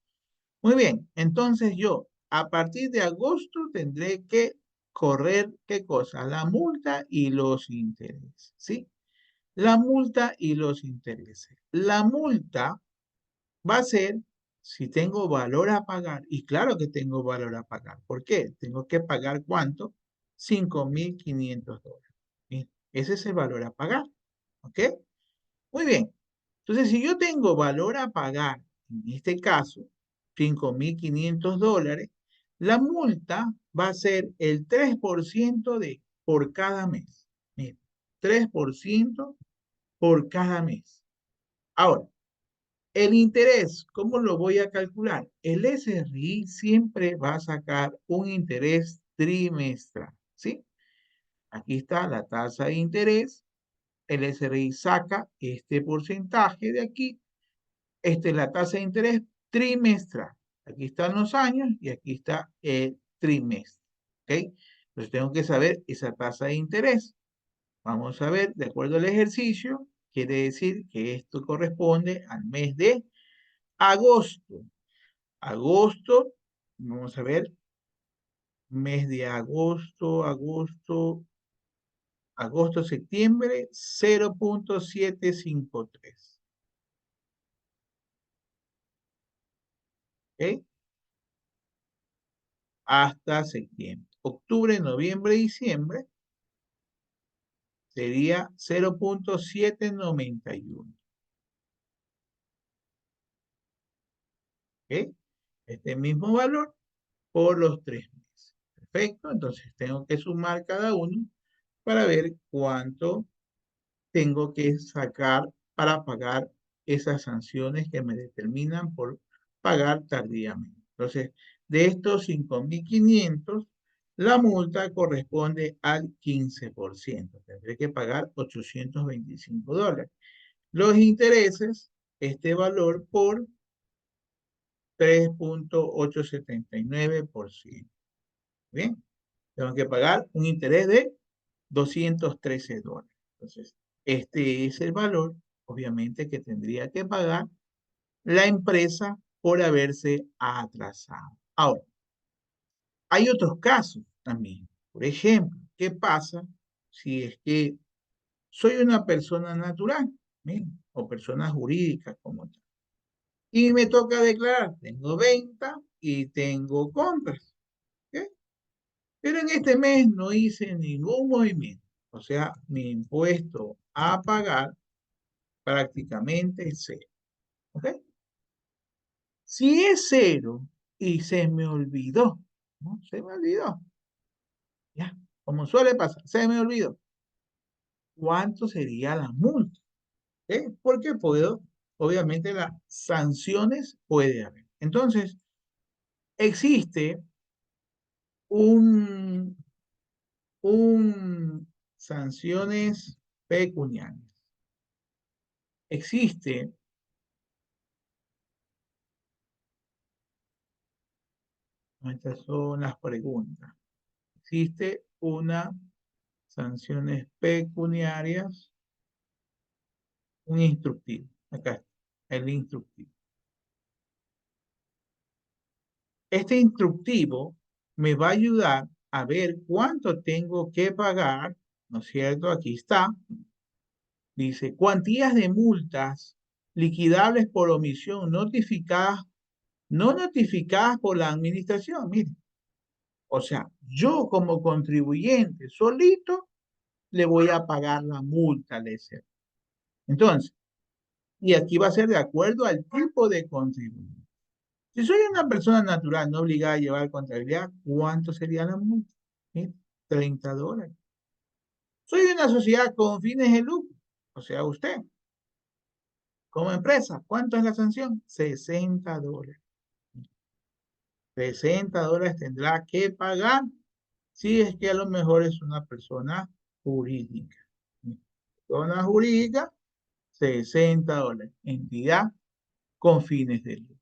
Muy bien. Entonces yo, a partir de agosto, tendré que correr, ¿qué cosa? La multa y los intereses, ¿sí? La multa y los intereses. La multa va a ser si tengo valor a pagar. Y claro que tengo valor a pagar. ¿Por qué? Tengo que pagar ¿cuánto? $5,500. Bien, ese es el valor a pagar. ¿Ok? Muy bien. Entonces, si yo tengo valor a pagar, en este caso, $5,500, la multa va a ser el 3% de por cada mes. Mira, 3% por cada mes. Ahora, el interés, ¿cómo lo voy a calcular? El SRI siempre va a sacar un interés trimestral, ¿sí? Aquí está la tasa de interés. El SRI saca este porcentaje de aquí. Esta es la tasa de interés trimestral. Aquí están los años y aquí está el trimestre, ¿ok? Entonces tengo que saber esa tasa de interés. Vamos a ver, de acuerdo al ejercicio, quiere decir que esto corresponde al mes de agosto. Agosto, vamos a ver, mes de agosto, septiembre, 0,753. ¿Ok? Hasta septiembre. Octubre, noviembre, diciembre sería 0,791. ¿Ok? Este mismo valor por los 3 meses. Perfecto, entonces tengo que sumar cada uno para ver cuánto tengo que sacar para pagar esas sanciones que me determinan por pagar tardíamente. Entonces, de estos 5,500, la multa corresponde al 15%. Tendré que pagar $825. Los intereses, este valor por 3,879%. Bien, tengo que pagar un interés de $213. Entonces, este es el valor, obviamente, que tendría que pagar la empresa por haberse atrasado. Ahora, hay otros casos también. Por ejemplo, ¿qué pasa si es que soy una persona natural? Bien, o persona jurídica como tal? Y me toca declarar, tengo venta y tengo compras. ¿Ok? Pero en este mes no hice ningún movimiento. O sea, mi impuesto a pagar prácticamente es cero. ¿Ok? Si es cero y se me olvidó, ¿no? Se me olvidó. Ya, como suele pasar, se me olvidó. ¿Cuánto sería la multa? Porque puedo, obviamente, las sanciones puede haber. Entonces, existe un, sanciones pecuniarias. Existe, estas son las preguntas. Existe una sanciones pecuniarias, un instructivo. Acá está, el instructivo. Este instructivo me va a ayudar a ver cuánto tengo que pagar ¿no es cierto? Aquí está. Dice, cuantías de multas liquidables por omisión notificadas, no notificadas por la administración. Mire, o sea, yo como contribuyente solito le voy a pagar la multa al SR. Entonces, y aquí va a ser de acuerdo al tipo de contribuyente. Si soy una persona natural no obligada a llevar contabilidad, ¿cuánto sería la multa? Mire, $30. Soy una sociedad con fines de lucro, o sea, usted, como empresa, ¿cuánto es la sanción? $60. $60 tendrá que pagar si es que a lo mejor es una persona jurídica. Persona jurídica, $60. Entidad con fines de lucro.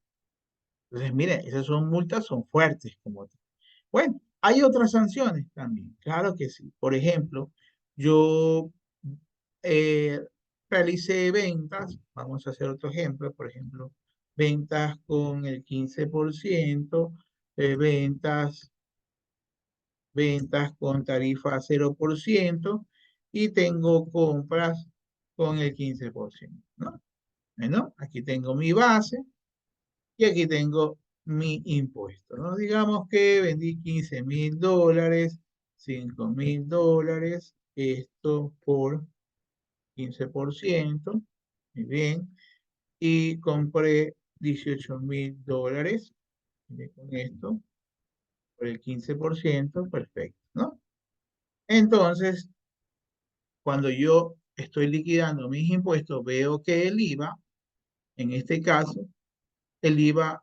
Entonces, miren, esas son multas, son fuertes como tal. Bueno, hay otras sanciones también, claro que sí. Por ejemplo, yo eh, realicé ventas, vamos a hacer otro ejemplo, por ejemplo, ventas con el 15%, ventas, ventas con tarifa 0% y tengo compras con el 15%, ¿no? Bueno, aquí tengo mi base y aquí tengo mi impuesto, ¿no? Digamos que vendí $15,000, $5,000, esto por 15%, muy bien, y compré $18,000, mire, con esto, por el 15%, perfecto, ¿no? Entonces, cuando yo estoy liquidando mis impuestos, veo que el IVA, en este caso, el IVA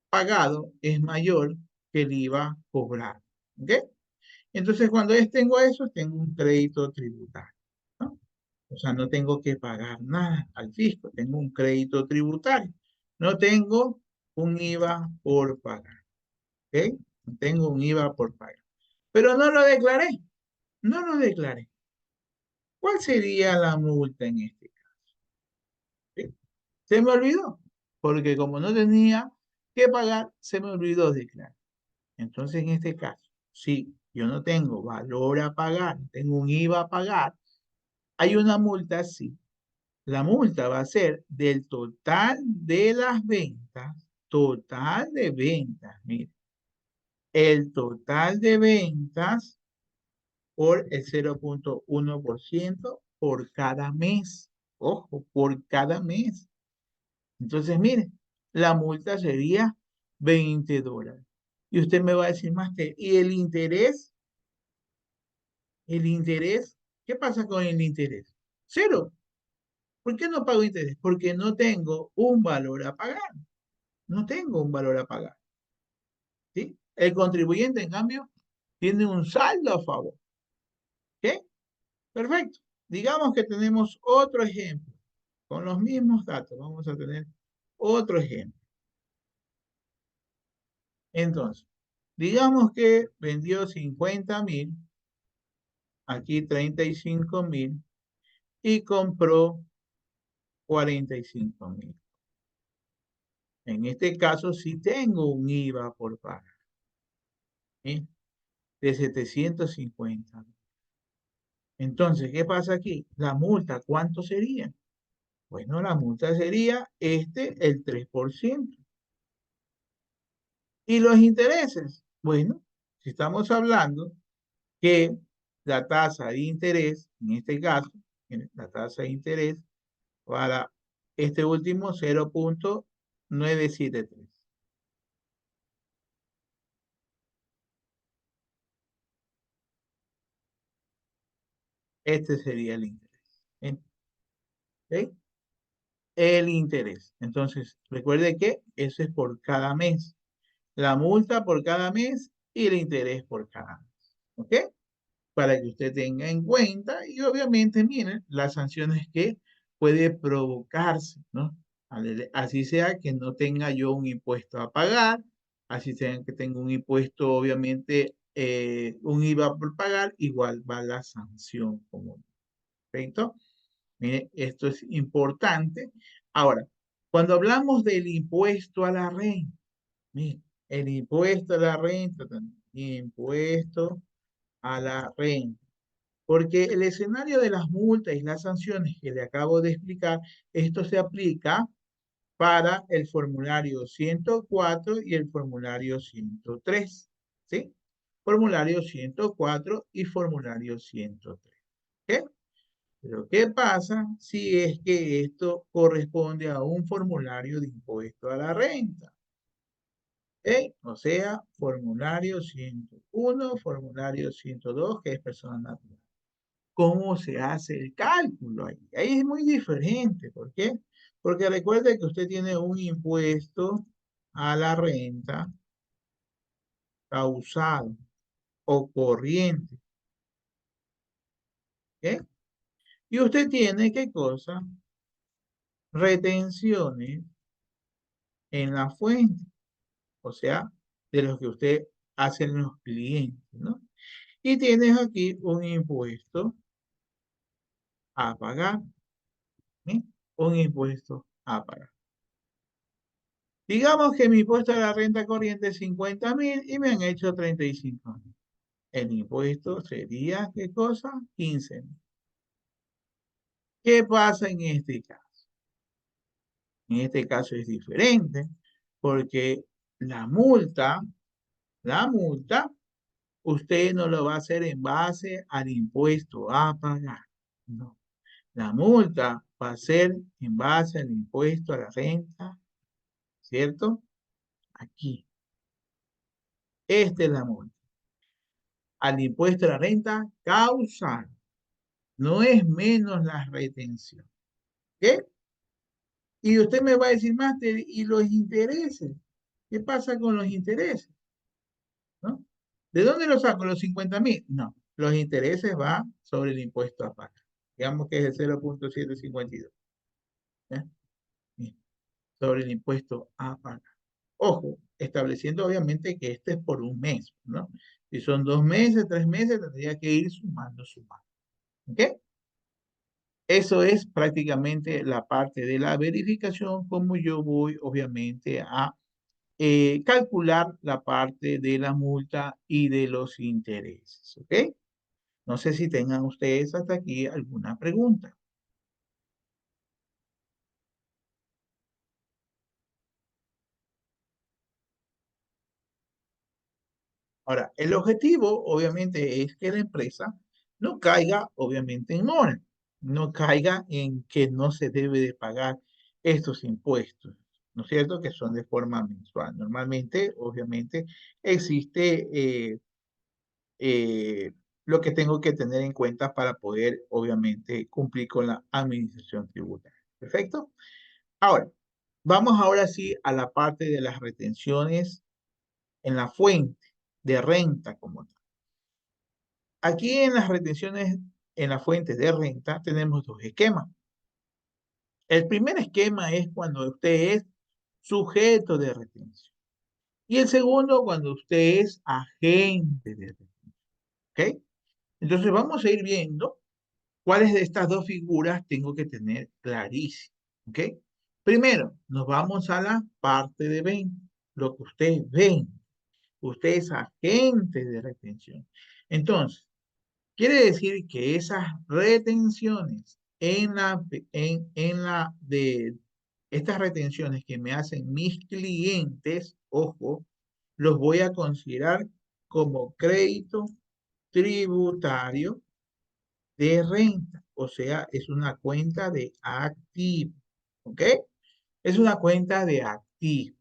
pagado es mayor que el IVA cobrado, ¿ok? Entonces, cuando tengo eso, tengo un crédito tributario, ¿no? O sea, no tengo que pagar nada al fisco, tengo un crédito tributario. No tengo un IVA por pagar, ¿ok? No tengo un IVA por pagar. Pero no lo declaré, no lo declaré. ¿Cuál sería la multa en este caso? ¿Sí? Se me olvidó, porque como no tenía que pagar, se me olvidó declarar. Entonces, en este caso, si yo no tengo valor a pagar, tengo un IVA a pagar, hay una multa, sí. La multa va a ser del total de las ventas, total de ventas, mire, el total de ventas por el 0,1% por cada mes. Ojo, por cada mes. Entonces, mire, la multa sería $20. Y usted me va a decir más que, ¿y el interés? El interés, ¿qué pasa con el interés? Cero. ¿Por qué no pago interés? Porque no tengo un valor a pagar. No tengo un valor a pagar. ¿Sí? El contribuyente, en cambio, tiene un saldo a favor. ¿Ok? Perfecto. Digamos que tenemos otro ejemplo. Con los mismos datos, vamos a tener otro ejemplo. Entonces, digamos que vendió 50,000, aquí 35,000, y compró 45,000. En este caso, sí tengo un IVA por pagar, ¿sí? De 750. Entonces, ¿qué pasa aquí? La multa, ¿cuánto sería? Bueno, la multa sería el 3%. ¿Y los intereses? Bueno, si estamos hablando que la tasa de interés, en este caso, la tasa de interés para este último 0,973. Este sería el interés. ¿Ok? El interés. Entonces, recuerde que eso es por cada mes. La multa por cada mes y el interés por cada mes. ¿Ok? Para que usted tenga en cuenta y obviamente, miren, las sanciones que puede provocarse, ¿no? Así sea que no tenga yo un impuesto a pagar, así sea que tenga un impuesto, obviamente, un IVA por pagar, igual va la sanción como. ¿Perfecto? Mire, esto es importante. Ahora, cuando hablamos del impuesto a la renta, mire, el impuesto a la renta, impuesto a la renta. Porque el escenario de las multas y las sanciones que le acabo de explicar, esto se aplica para el formulario 104 y el formulario 103, ¿sí? Formulario 104 y formulario 103. ¿Ok? Pero ¿qué pasa si es que esto corresponde a un formulario de impuesto a la renta? ¿Ok? O sea, formulario 101, formulario 102, que es persona natural. ¿Cómo se hace el cálculo ahí? Ahí es muy diferente. ¿Por qué? Porque recuerde que usted tiene un impuesto a la renta causado o corriente. ¿Ok? Y usted tiene, ¿qué cosa? Retenciones en la fuente, o sea, de los que usted hace en los clientes, ¿no? Y tienes aquí un impuesto a pagar, ¿sí? Un impuesto a pagar. Digamos que mi impuesto a la renta corriente es 50.000 y me han hecho 35.000. El impuesto sería, ¿qué cosa? 15.000. ¿Qué pasa en este caso? En este caso es diferente porque la multa, la multa, usted no lo va a hacer en base al impuesto a pagar. No. La multa va a ser en base al impuesto a la renta, ¿cierto? Aquí. Esta es la multa. Al impuesto a la renta causal. No es menos la retención. ¿Qué? Y usted me va a decir, máster, ¿y los intereses? ¿Qué pasa con los intereses? ¿No? ¿De dónde los saco? ¿Los 50.000? No, los intereses van sobre el impuesto a pagar. Digamos que es el 0.752. ¿Ya? Bien, sobre el impuesto a pagar. Ojo, estableciendo obviamente que este es por un mes, ¿no? Si son 2 meses, 3 meses, tendría que ir sumando, sumando. ¿Ok? Eso es prácticamente la parte de la verificación, como yo voy obviamente a calcular la parte de la multa y de los intereses. ¿Ok? No sé si tengan ustedes hasta aquí alguna pregunta. Ahora, el objetivo obviamente es que la empresa no caiga obviamente en mora, no caiga en que no se debe de pagar estos impuestos, ¿no es cierto? Que son de forma mensual. Normalmente, obviamente, existe eh, lo que tengo que tener en cuenta para poder, obviamente, cumplir con la administración tributaria. ¿Perfecto? Ahora, vamos ahora sí a la parte de las retenciones en la fuente de renta como tal. Aquí en las retenciones en la fuente de renta tenemos dos esquemas. El primer esquema es cuando usted es sujeto de retención. Y el segundo cuando usted es agente de retención. ¿Ok? Entonces vamos a ir viendo cuáles de estas dos figuras tengo que tener clarísimo. ¿Ok? Primero, nos vamos a la parte de venta, lo que usted vende. Usted es agente de retención. Entonces, quiere decir que esas retenciones de estas retenciones que me hacen mis clientes, ojo, los voy a considerar como crédito tributario de renta. O sea, es una cuenta de activo. ¿Ok? Es una cuenta de activo.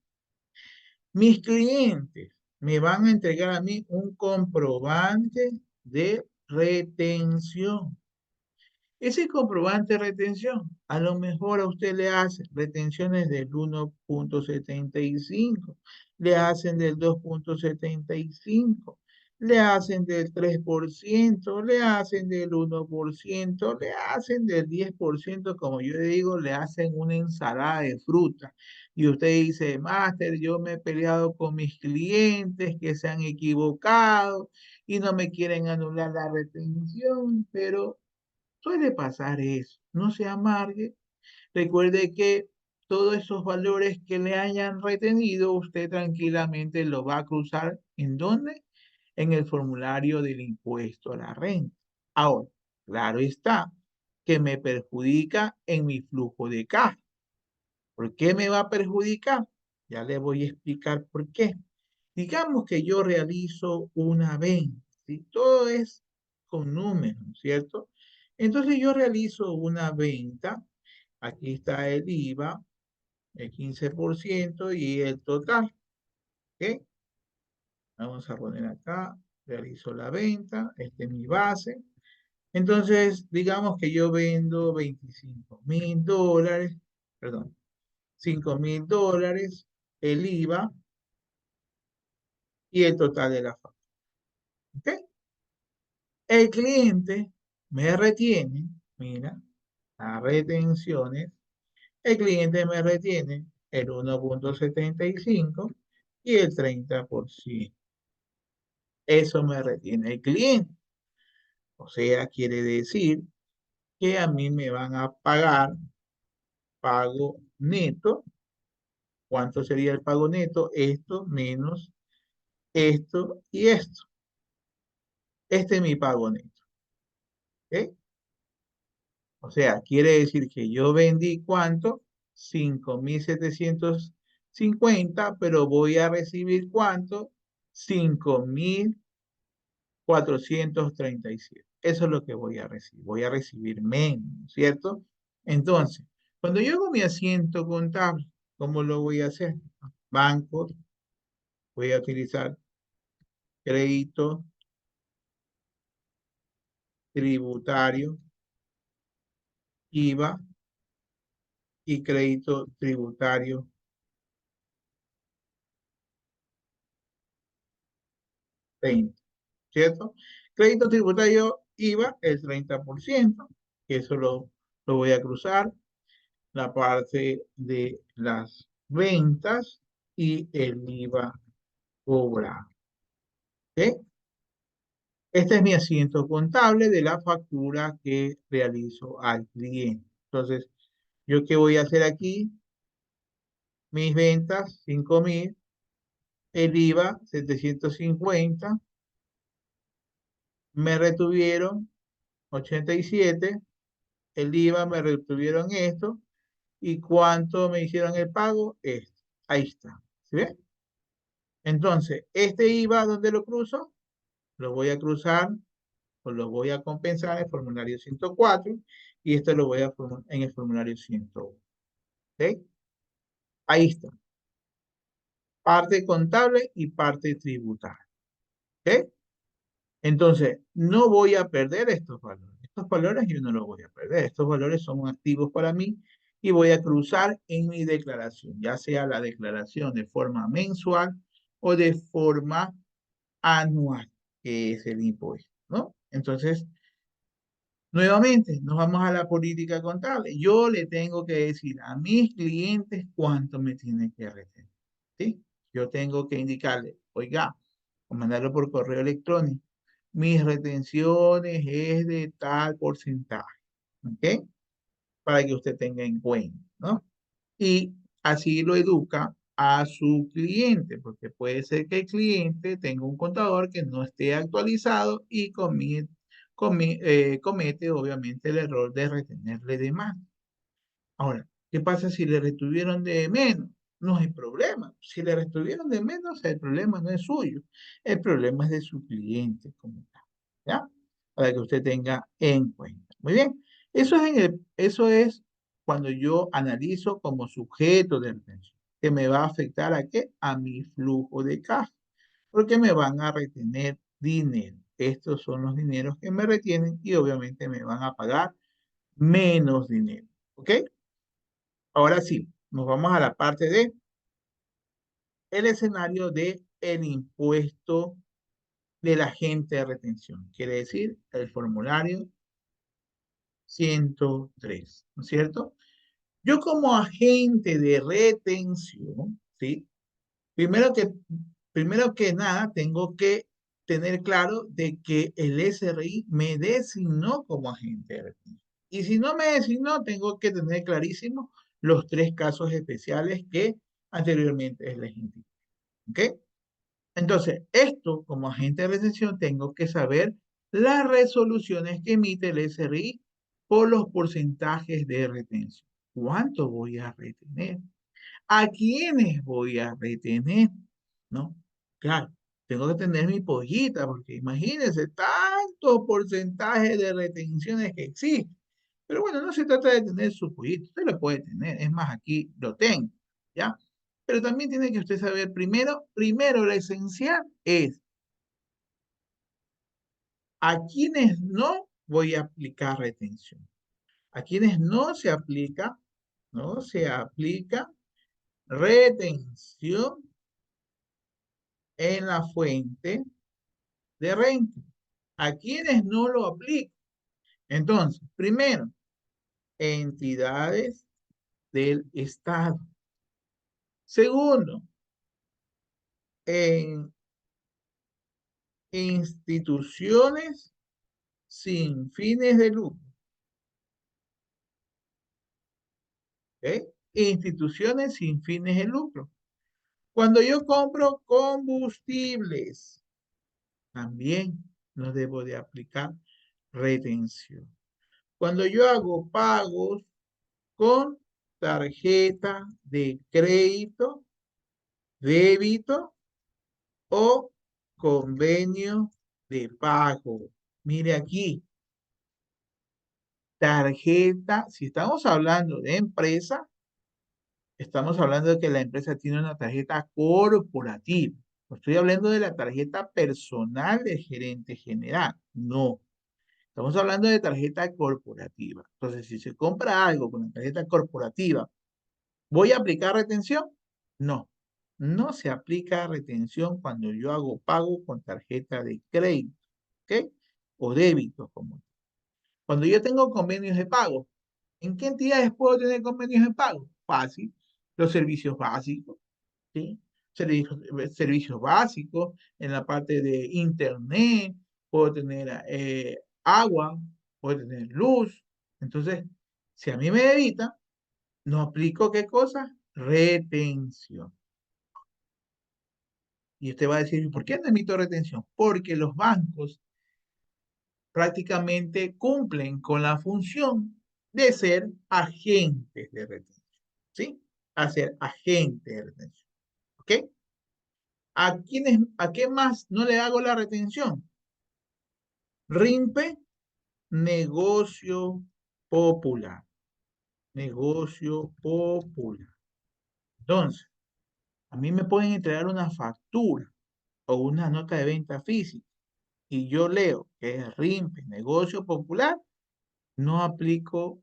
Mis clientes me van a entregar a mí un comprobante de retención. Ese comprobante de retención, a lo mejor a usted le hacen retenciones del 1.75, le hacen del 2.75, le hacen del 3%, le hacen del 1%, le hacen del 10%, como yo le digo, le hacen una ensalada de fruta. Y usted dice, Máster, yo me he peleado con mis clientes que se han equivocado y no me quieren anular la retención, pero suele pasar eso. No se amargue. Recuerde que todos esos valores que le hayan retenido, usted tranquilamente lo va a cruzar. ¿En dónde? En el formulario del impuesto a la renta. Ahora, Claro está que me perjudica en mi flujo de caja. ¿Por qué me va a perjudicar? Ya le voy a explicar por qué. Digamos que yo realizo una venta, ¿sí? Todo es con números, ¿cierto? Entonces yo realizo una venta, aquí está el IVA, el 15% y el total, ¿ok? Vamos a poner acá, realizo la venta, esta es mi base. Entonces, digamos que yo vendo $25.000, perdón, $5.000, el IVA y el total de la factura, ¿ok? El cliente me retiene, mira, las retenciones, el cliente me retiene el 1,75 y el 30%. Eso me retiene el cliente. O sea, quiere decir que a mí me van a pagar pago neto. ¿Cuánto sería el pago neto? Esto menos esto y esto. Este es mi pago neto. ¿Ok? O sea, quiere decir que yo vendí ¿cuánto? 5.750, pero voy a recibir ¿cuánto? 5.437. Eso es lo que voy a recibir. Voy a recibir menos, ¿cierto? Entonces, cuando yo hago mi asiento contable, ¿cómo lo voy a hacer? Banco, voy a utilizar crédito tributario, IVA y crédito tributario 30, ¿cierto? Crédito tributario IVA el 30%, que eso lo voy a cruzar, la parte de las ventas y el IVA cobrado. ¿Ok? Este es mi asiento contable de la factura que realizo al cliente. Entonces, ¿yo qué voy a hacer aquí? Mis ventas, 5.000, el IVA, 750, me retuvieron 87, el IVA me retuvieron esto, y cuánto me hicieron el pago, esto. Ahí está. ¿Sí ve? Entonces, este IVA, ¿dónde lo cruzo? Lo voy a cruzar o lo voy a compensar en el formulario 104 y esto lo voy a en el formulario 101. ¿Ok? Ahí está. Parte contable y parte tributaria. ¿Ok? Entonces, no voy a perder estos valores. Estos valores yo no los voy a perder. Estos valores son activos para mí y voy a cruzar en mi declaración, ya sea la declaración de forma mensual o de forma anual, que es el impuesto, ¿no? Entonces, nuevamente, nos vamos a la política contable. Yo le tengo que decir a mis clientes cuánto me tienen que retener, ¿sí? Yo tengo que indicarle, oiga, o mandarlo por correo electrónico. Mis retenciones es de tal porcentaje, ¿ok? Para que usted tenga en cuenta, ¿no? Y así lo educa a su cliente, porque puede ser que el cliente tenga un contador que no esté actualizado y comete obviamente el error de retenerle de más. Ahora, ¿qué pasa si le retuvieron de menos? No hay problema. Si le retuvieron de menos, el problema no es suyo. El problema es de su cliente como tal. ¿Ya? Para que usted tenga en cuenta. Muy bien. Eso es cuando yo analizo como sujeto de retención, que me va a afectar a qué? A mi flujo de caja, porque me van a retener dinero. Estos son los dineros que me retienen y obviamente me van a pagar menos dinero. ¿Ok? Ahora sí, nos vamos a la parte de el escenario de el impuesto del agente de retención. Quiere decir el formulario 103, ¿no es cierto? Yo como agente de retención, ¿sí? Primero que, primero que nada, tengo que tener claro de que el SRI me designó como agente de retención. Y si no me designó, tengo que tener clarísimo los tres casos especiales que anteriormente les indiqué. ¿Ok? Entonces, esto como agente de retención tengo que saber las resoluciones que emite el SRI por los porcentajes de retención. ¿Cuánto voy a retener? ¿A quiénes voy a retener? ¿No? Claro, tengo que tener mi pollita, porque imagínense tantos porcentajes de retenciones que existen. Pero bueno, no se trata de tener su pollito, usted lo puede tener, es más, aquí lo tengo, ¿ya? Pero también tiene que usted saber primero lo esencial es a quienes no voy a aplicar retención. A quienes no se aplica retención en la fuente de renta. A quienes no lo aplica. Entonces, primero, entidades del Estado. Segundo, en instituciones sin fines de lucro. ¿Ok? Instituciones sin fines de lucro. Cuando yo compro combustibles, también no debo de aplicar retención. Cuando yo hago pagos con tarjeta de crédito, débito o convenio de pago. Mire aquí, tarjeta, si estamos hablando de empresa, estamos hablando de que la empresa tiene una tarjeta corporativa. No estoy hablando de la tarjeta personal del gerente general. No. Estamos hablando de tarjeta corporativa. Entonces, si se compra algo con la tarjeta corporativa, ¿voy a aplicar retención? No. No se aplica retención cuando yo hago pago con tarjeta de crédito, ¿ok? O débito, como. Cuando yo tengo convenios de pago, ¿en qué entidades puedo tener convenios de pago? Fácil. Los servicios básicos, ¿sí? Servicios básicos en la parte de internet, puedo tener agua, puedo tener luz. Entonces, si a mí me debita, no aplico ¿qué cosa? Retención. Y usted va a decir, ¿por qué no emito retención? Porque los bancos prácticamente cumplen con la función de ser agentes de retención. ¿Sí? A ser agentes de retención. ¿Ok? ¿A qué más no le hago la retención? RIMPE, negocio popular. Negocio popular. Entonces, a mí me pueden entregar una factura o una nota de venta física y yo leo que es RIMPE, negocio popular, no aplico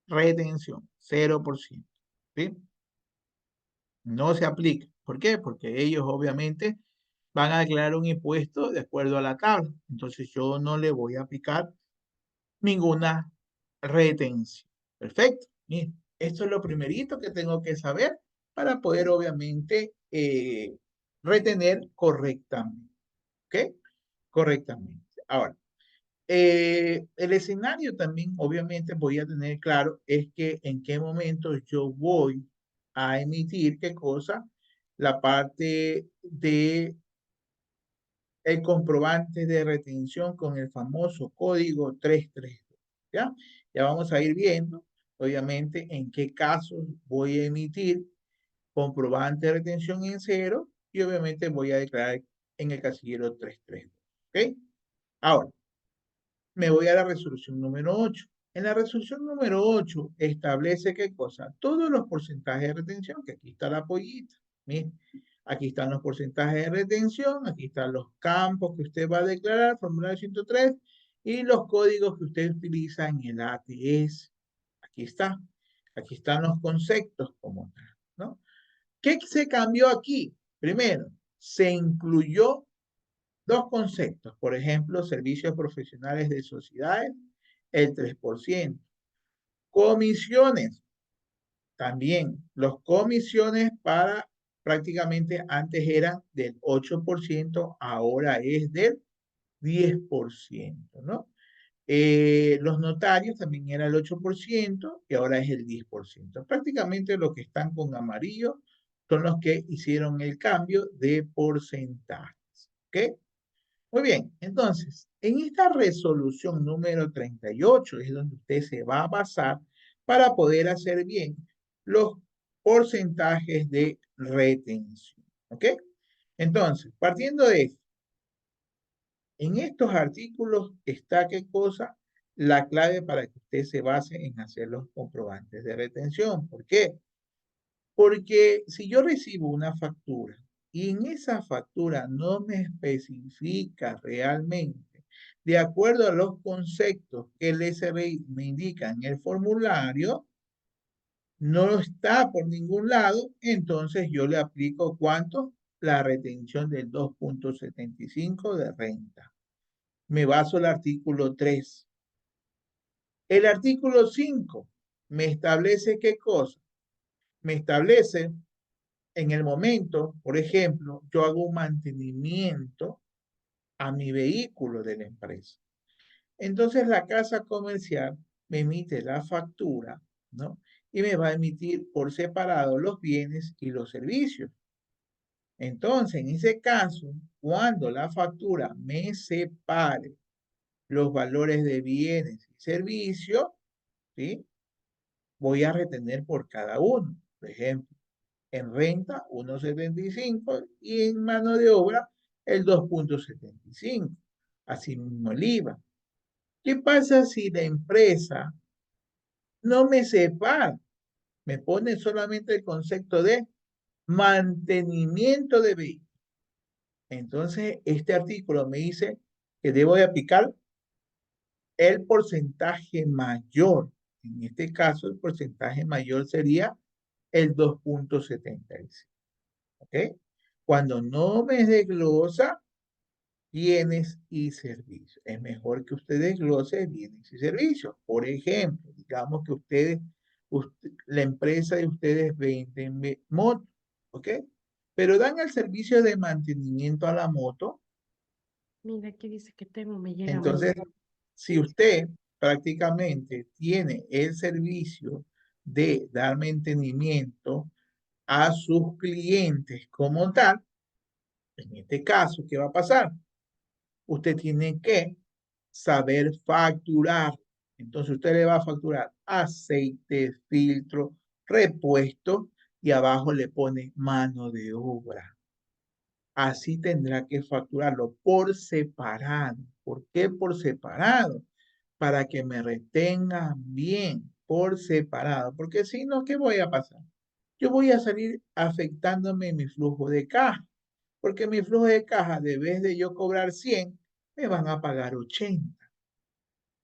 retención, 0%. ¿Sí? No se aplica. ¿Por qué? Porque ellos obviamente van a declarar un impuesto de acuerdo a la tabla. Entonces yo no le voy a aplicar ninguna retención. Perfecto. Miren, esto es lo primerito que tengo que saber para poder obviamente retener correctamente. ¿Ok? Correctamente. Ahora, el escenario también obviamente voy a tener claro es que en qué momento yo voy a emitir qué cosa, la parte de el comprobante de retención con el famoso código 332. ¿Ya? Ya vamos a ir viendo, obviamente, en qué casos voy a emitir comprobante de retención en cero y obviamente voy a declarar en el casillero 332. ¿Ok? Ahora, me voy a la resolución número 8. En la resolución número 8 establece qué cosa, todos los porcentajes de retención, que aquí está la pollita. Miren, aquí están los porcentajes de retención, aquí están los campos que usted va a declarar, formulario 103, y los códigos que usted utiliza en el ATS. Aquí está. Aquí están los conceptos como tal, ¿no? ¿Qué se cambió aquí? Primero, se incluyó dos conceptos, por ejemplo, servicios profesionales de sociedades, el 3%. Comisiones, también. Los comisiones para prácticamente antes eran del 8%, ahora es del 10%, ¿no? Los notarios también era el 8% y ahora es el 10%. Prácticamente los que están con amarillo son los que hicieron el cambio de porcentajes. ¿Ok? Muy bien, entonces, en esta resolución número 38 es donde usted se va a basar para poder hacer bien los porcentajes de retención. ¿Ok? Entonces, partiendo de esto, en estos artículos está qué cosa, la clave para que usted se base en hacer los comprobantes de retención. ¿Por qué? Porque si yo recibo una factura y en esa factura no me especifica realmente, de acuerdo a los conceptos que el SRI me indica en el formulario, no está por ningún lado, entonces yo le aplico ¿cuánto? La retención del 2,75 de renta. Me baso el artículo 3. El artículo 5 me establece qué cosa. Me establece en el momento, por ejemplo, yo hago un mantenimiento a mi vehículo de la empresa. Entonces la casa comercial me emite la factura, ¿no? Y me va a emitir por separado los bienes y los servicios. Entonces, en ese caso, cuando la factura me separe los valores de bienes y servicios, ¿sí? Voy a retener por cada uno. Por ejemplo, en renta 1,75 y en mano de obra el 2,75. Así mismo el IVA. ¿Qué pasa si la empresa no me separa? Me pone solamente el concepto de mantenimiento de vehículos. Entonces, este artículo me dice que debo de aplicar el porcentaje mayor. En este caso, el porcentaje mayor sería el 2,75. ¿Ok? Cuando no me desglosa bienes y servicios. Es mejor que usted desglose bienes y servicios. Por ejemplo, digamos que la empresa de ustedes venden motos, ¿ok? Pero dan el servicio de mantenimiento a la moto. Mira, aquí dice que tengo, me llega Entonces, mañana. si usted prácticamente tiene el servicio de dar mantenimiento a sus clientes como tal, en este caso, ¿qué va a pasar? Usted tiene que saber facturar. Entonces usted le va a facturar aceite, filtro, repuesto y abajo le pone mano de obra. Así tendrá que facturarlo por separado. ¿Por qué por separado? Para que me retenga bien por separado. Porque si no, ¿qué voy a pasar? Yo voy a salir afectándome mi flujo de caja. Porque mi flujo de caja, de vez de yo cobrar 100, me van a pagar 80.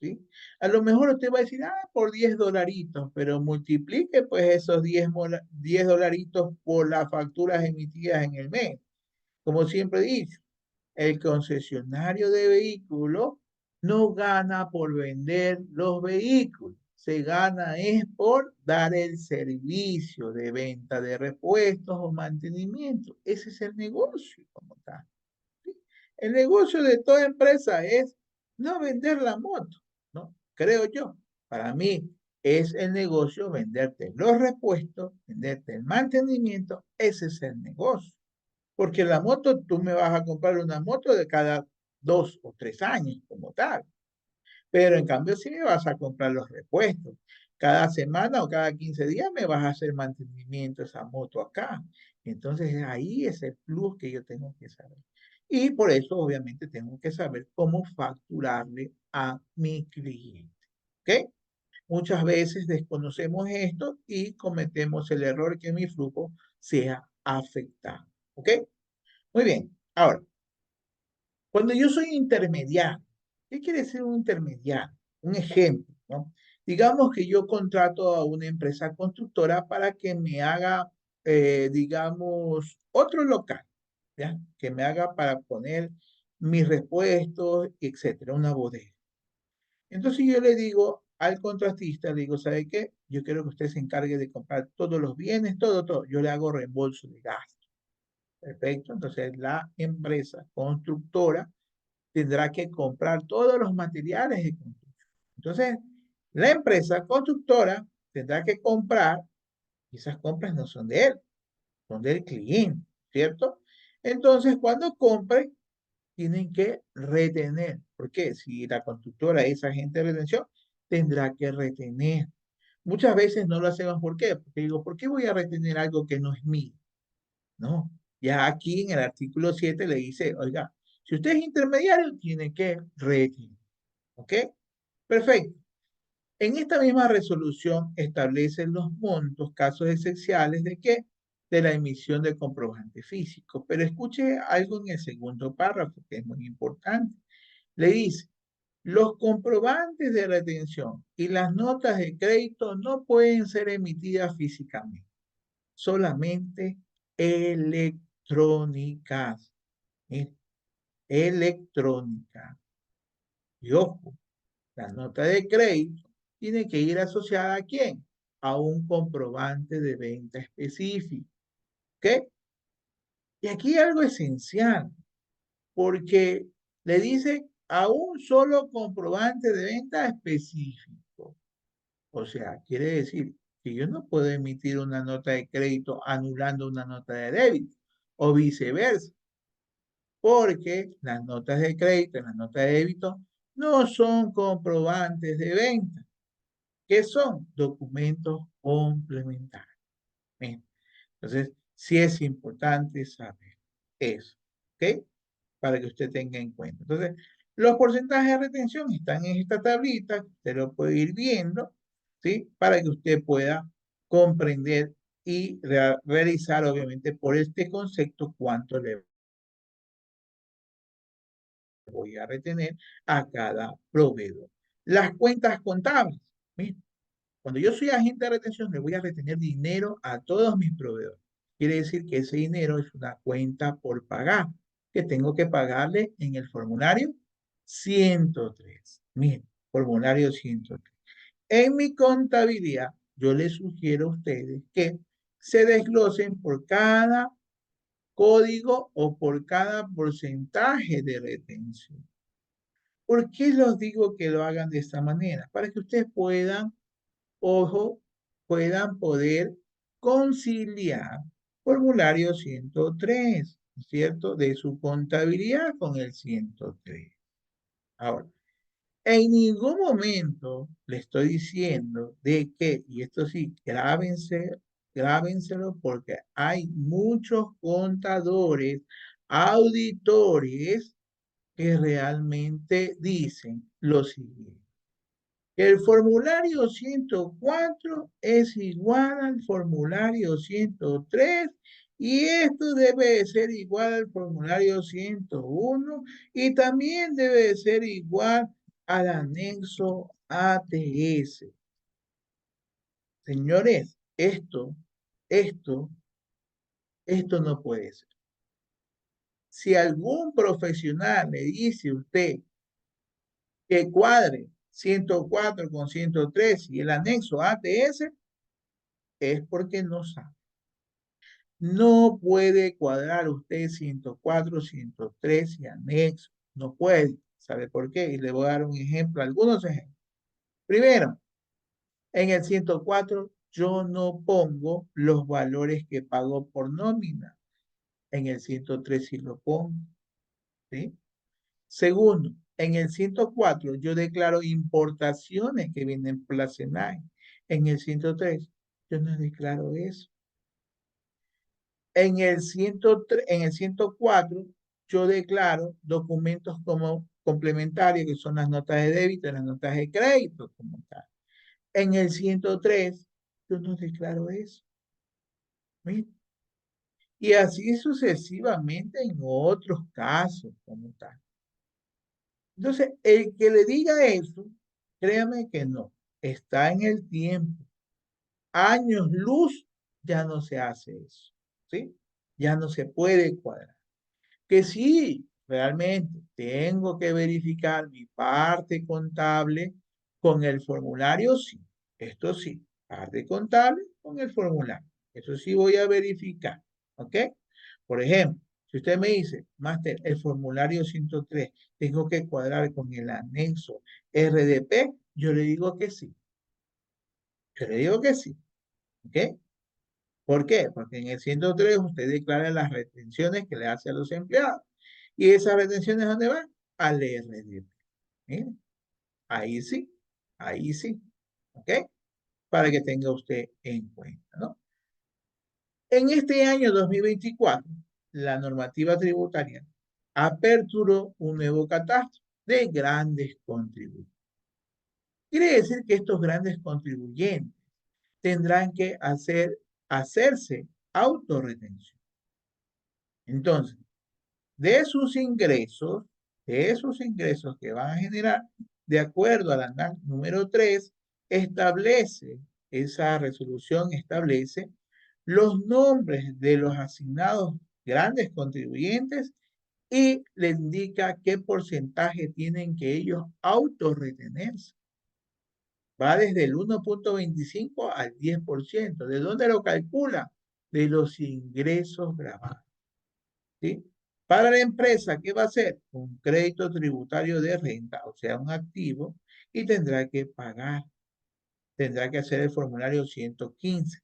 ¿Sí? A lo mejor usted va a decir, por 10 dolaritos, pero multiplique pues esos 10 dolaritos por las facturas emitidas en el mes. Como siempre he dicho, el concesionario de vehículos no gana por vender los vehículos, se gana es por dar el servicio de venta de repuestos o mantenimiento. Ese es el negocio como tal. ¿Sí? El negocio de toda empresa es no vender la moto, ¿no? Creo yo. Para mí es el negocio venderte los repuestos, venderte el mantenimiento, ese es el negocio. Porque la moto, tú me vas a comprar una moto de cada 2 o 3 años como tal. Pero en cambio, si me vas a comprar los repuestos, cada semana o cada 15 días me vas a hacer mantenimiento de esa moto acá. Entonces ahí es el plus que yo tengo que saber. Y por eso obviamente tengo que saber cómo facturarle a mi cliente. ¿Ok? Muchas veces desconocemos esto y cometemos el error que mi flujo sea afectado. ¿Ok? Muy bien. Ahora, cuando yo soy intermediario, ¿qué quiere ser un intermediario? Un ejemplo, ¿no? Digamos que yo contrato a una empresa constructora para que me haga, digamos, otro local, ¿ya? Que me haga para poner mis repuestos, etcétera, una bodega. Entonces yo le digo al contratista, le digo, ¿sabe qué? Yo quiero que usted se encargue de comprar todos los bienes, todo, todo. Yo le hago reembolso de gastos. Perfecto. Entonces la empresa constructora tendrá que comprar todos los materiales de construcción. Entonces, la empresa constructora tendrá que comprar, y esas compras no son de él, son del cliente, ¿cierto? Entonces, cuando compre, tienen que retener. ¿Por qué? Si la constructora es agente de retención, tendrá que retener. Muchas veces no lo hacemos. ¿Por qué? Porque digo, ¿por qué voy a retener algo que no es mío? No. Ya aquí en el artículo 7 le dice, oiga, si usted es intermediario, tiene que retener. ¿Ok? Perfecto. En esta misma resolución establecen los montos, casos esenciales de qué? De la emisión de comprobante físico. Pero escuche algo en el segundo párrafo que es muy importante. Le dice, los comprobantes de retención y las notas de crédito no pueden ser emitidas físicamente, solamente electrónicas. ¿Sí? Electrónicas. Y ojo, la nota de crédito tiene que ir asociada ¿a quién? A un comprobante de venta específico. ¿Ok? Y aquí hay algo esencial, porque le dice a un solo comprobante de venta específico. O sea, quiere decir que yo no puedo emitir una nota de crédito anulando una nota de débito o viceversa, porque las notas de crédito y las notas de débito no son comprobantes de venta. ¿Qué son? Documentos complementarios. Bien. Entonces, sí es importante saber eso, ¿ok? Para que usted tenga en cuenta. Entonces, los porcentajes de retención están en esta tablita, usted lo puede ir viendo, ¿sí? Para que usted pueda comprender y realizar, obviamente, por este concepto, cuánto le voy a retener a cada proveedor. Las cuentas contables. Mira, cuando yo soy agente de retención, le voy a retener dinero a todos mis proveedores. Quiere decir que ese dinero es una cuenta por pagar, que tengo que pagarle en el formulario 103. Miren, formulario 103. En mi contabilidad, yo les sugiero a ustedes que se desglosen por cada código o por cada porcentaje de retención. ¿Por qué los digo que lo hagan de esta manera? Para que ustedes puedan, ojo, puedan poder conciliar formulario 103, ¿cierto? De su contabilidad con el 103. Ahora, en ningún momento le estoy diciendo de que, y esto sí, grábenselo porque hay muchos contadores, auditores que realmente dicen lo siguiente. El formulario 104 es igual al formulario 103 y esto debe de ser igual al formulario 101 y también debe de ser igual al anexo ATS. Señores, esto, esto no puede ser. Si algún profesional le dice a usted que cuadre 104 con 103 y el anexo ATS, es porque no sabe. No puede cuadrar usted 104, 103 y anexo. No puede. ¿Sabe por qué? Y le voy a dar un ejemplo, algunos ejemplos. Primero, en el 104 yo no pongo los valores que pago por nómina. En el 103 sí lo pongo. ¿Sí? Segundo, en el 104 yo declaro importaciones que vienen por la SENAI. En el 103 yo no declaro eso. En el 103, en el 104 yo declaro documentos como complementarios, que son las notas de débito y las notas de crédito como tal. En el 103 yo no declaro eso. ¿Sí? Y así sucesivamente en otros casos como tal. Entonces, el que le diga eso, créame que no, está en el tiempo. Años luz, ya no se hace eso, ¿sí? Ya no se puede cuadrar. Que sí, realmente tengo que verificar mi parte contable con el formulario, sí. Esto sí, parte contable con el formulario. Eso sí voy a verificar, ¿ok? Por ejemplo, si usted me dice, Máster, el formulario 103, tengo que cuadrar con el anexo RDP, yo le digo que sí. Yo le digo que sí, ¿ok? ¿Por qué? Porque en el 103 usted declara las retenciones que le hace a los empleados. ¿Y esas retenciones dónde van? Al RDP. Miren, ahí sí, ahí sí. ¿Ok? Para que tenga usted en cuenta, ¿no? En este año 2024, la normativa tributaria aperturó un nuevo catastro de grandes contribuyentes. Quiere decir que estos grandes contribuyentes tendrán que hacerse autorretención. Entonces, de sus ingresos, que van a generar, de acuerdo a la ANAC número 3, esa resolución establece los nombres de los asignados grandes contribuyentes y le indica qué porcentaje tienen que ellos autorretenerse. Va desde el 1.25 al 10%. ¿De dónde lo calcula? De los ingresos grabados. ¿Sí? Para la empresa, ¿qué va a hacer? Un crédito tributario de renta, o sea, un activo, y tendrá que pagar. Tendrá que hacer el formulario 115.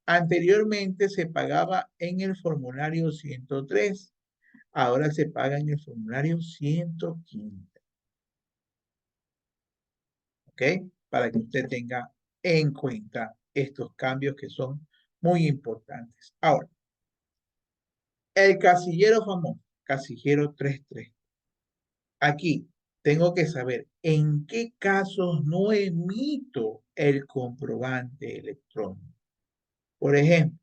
Anteriormente se pagaba en el formulario 103. Ahora se paga en el formulario 115. ¿Ok? Para que usted tenga en cuenta estos cambios que son muy importantes. Ahora, el casillero famoso, casillero 33. Aquí tengo que saber en qué casos no emito el comprobante electrónico. Por ejemplo,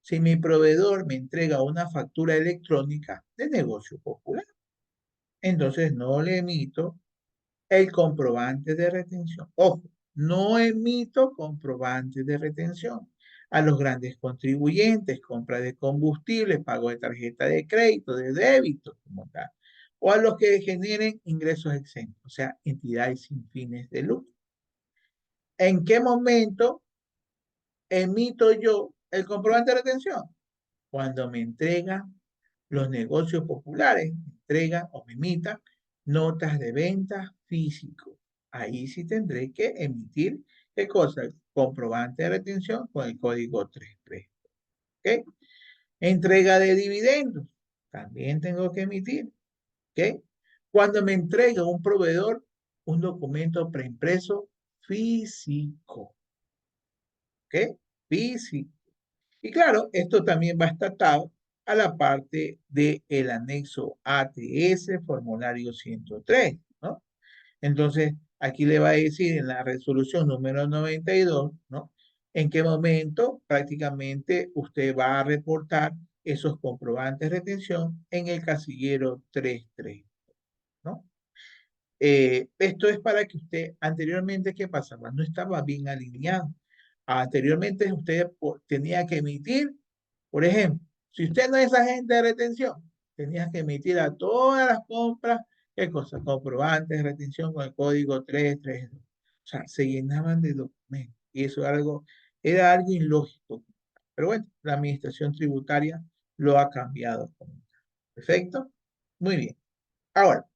si mi proveedor me entrega una factura electrónica de negocio popular, entonces no le emito el comprobante de retención. Ojo, no emito comprobante de retención a los grandes contribuyentes, compra de combustible, pago de tarjeta de crédito, de débito, como tal, o a los que generen ingresos exentos, o sea, entidades sin fines de lucro. ¿En qué momento emito yo el comprobante de retención? Cuando me entregan los negocios populares, me entregan o me imitan notas de venta físico. Ahí sí tendré que emitir, ¿qué cosa? El comprobante de retención con el código 33. ¿Ok? Entrega de dividendos. También tengo que emitir. ¿Ok? Cuando me entrega un proveedor un documento preimpreso físico. ¿Ok? Físico. Y claro, esto también va estatado a la parte del anexo ATS, formulario 103, ¿no? Entonces, aquí le va a decir en la resolución número 92, ¿no? En qué momento prácticamente usted va a reportar esos comprobantes de retención en el casillero 33, ¿no? Esto es para que usted, anteriormente, ¿qué pasaba? No estaba bien alineado. Anteriormente usted tenía que emitir, por ejemplo, si usted no es agente de retención, tenía que emitir a todas las compras, ¿qué cosa? Comprobantes de retención con el código 332. O sea, se llenaban de documentos. Y eso era algo ilógico. Pero bueno, la administración tributaria lo ha cambiado. ¿Perfecto? Muy bien. Ahora,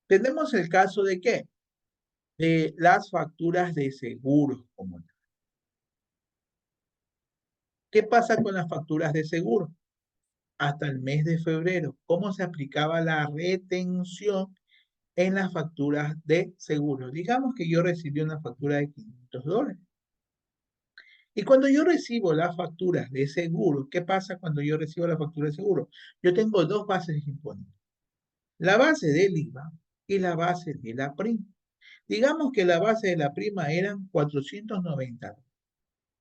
tenemos el caso de qué? De las facturas de seguros como tal. ¿Qué pasa con las facturas de seguro? Hasta el mes de febrero, ¿cómo se aplicaba la retención en las facturas de seguro? Digamos que yo recibí una factura de $500. Y cuando yo recibo las facturas de seguro, ¿qué pasa cuando yo recibo la factura de seguro? Yo tengo dos bases imponibles. La base del IVA y la base de la prima. Digamos que la base de la prima eran 490.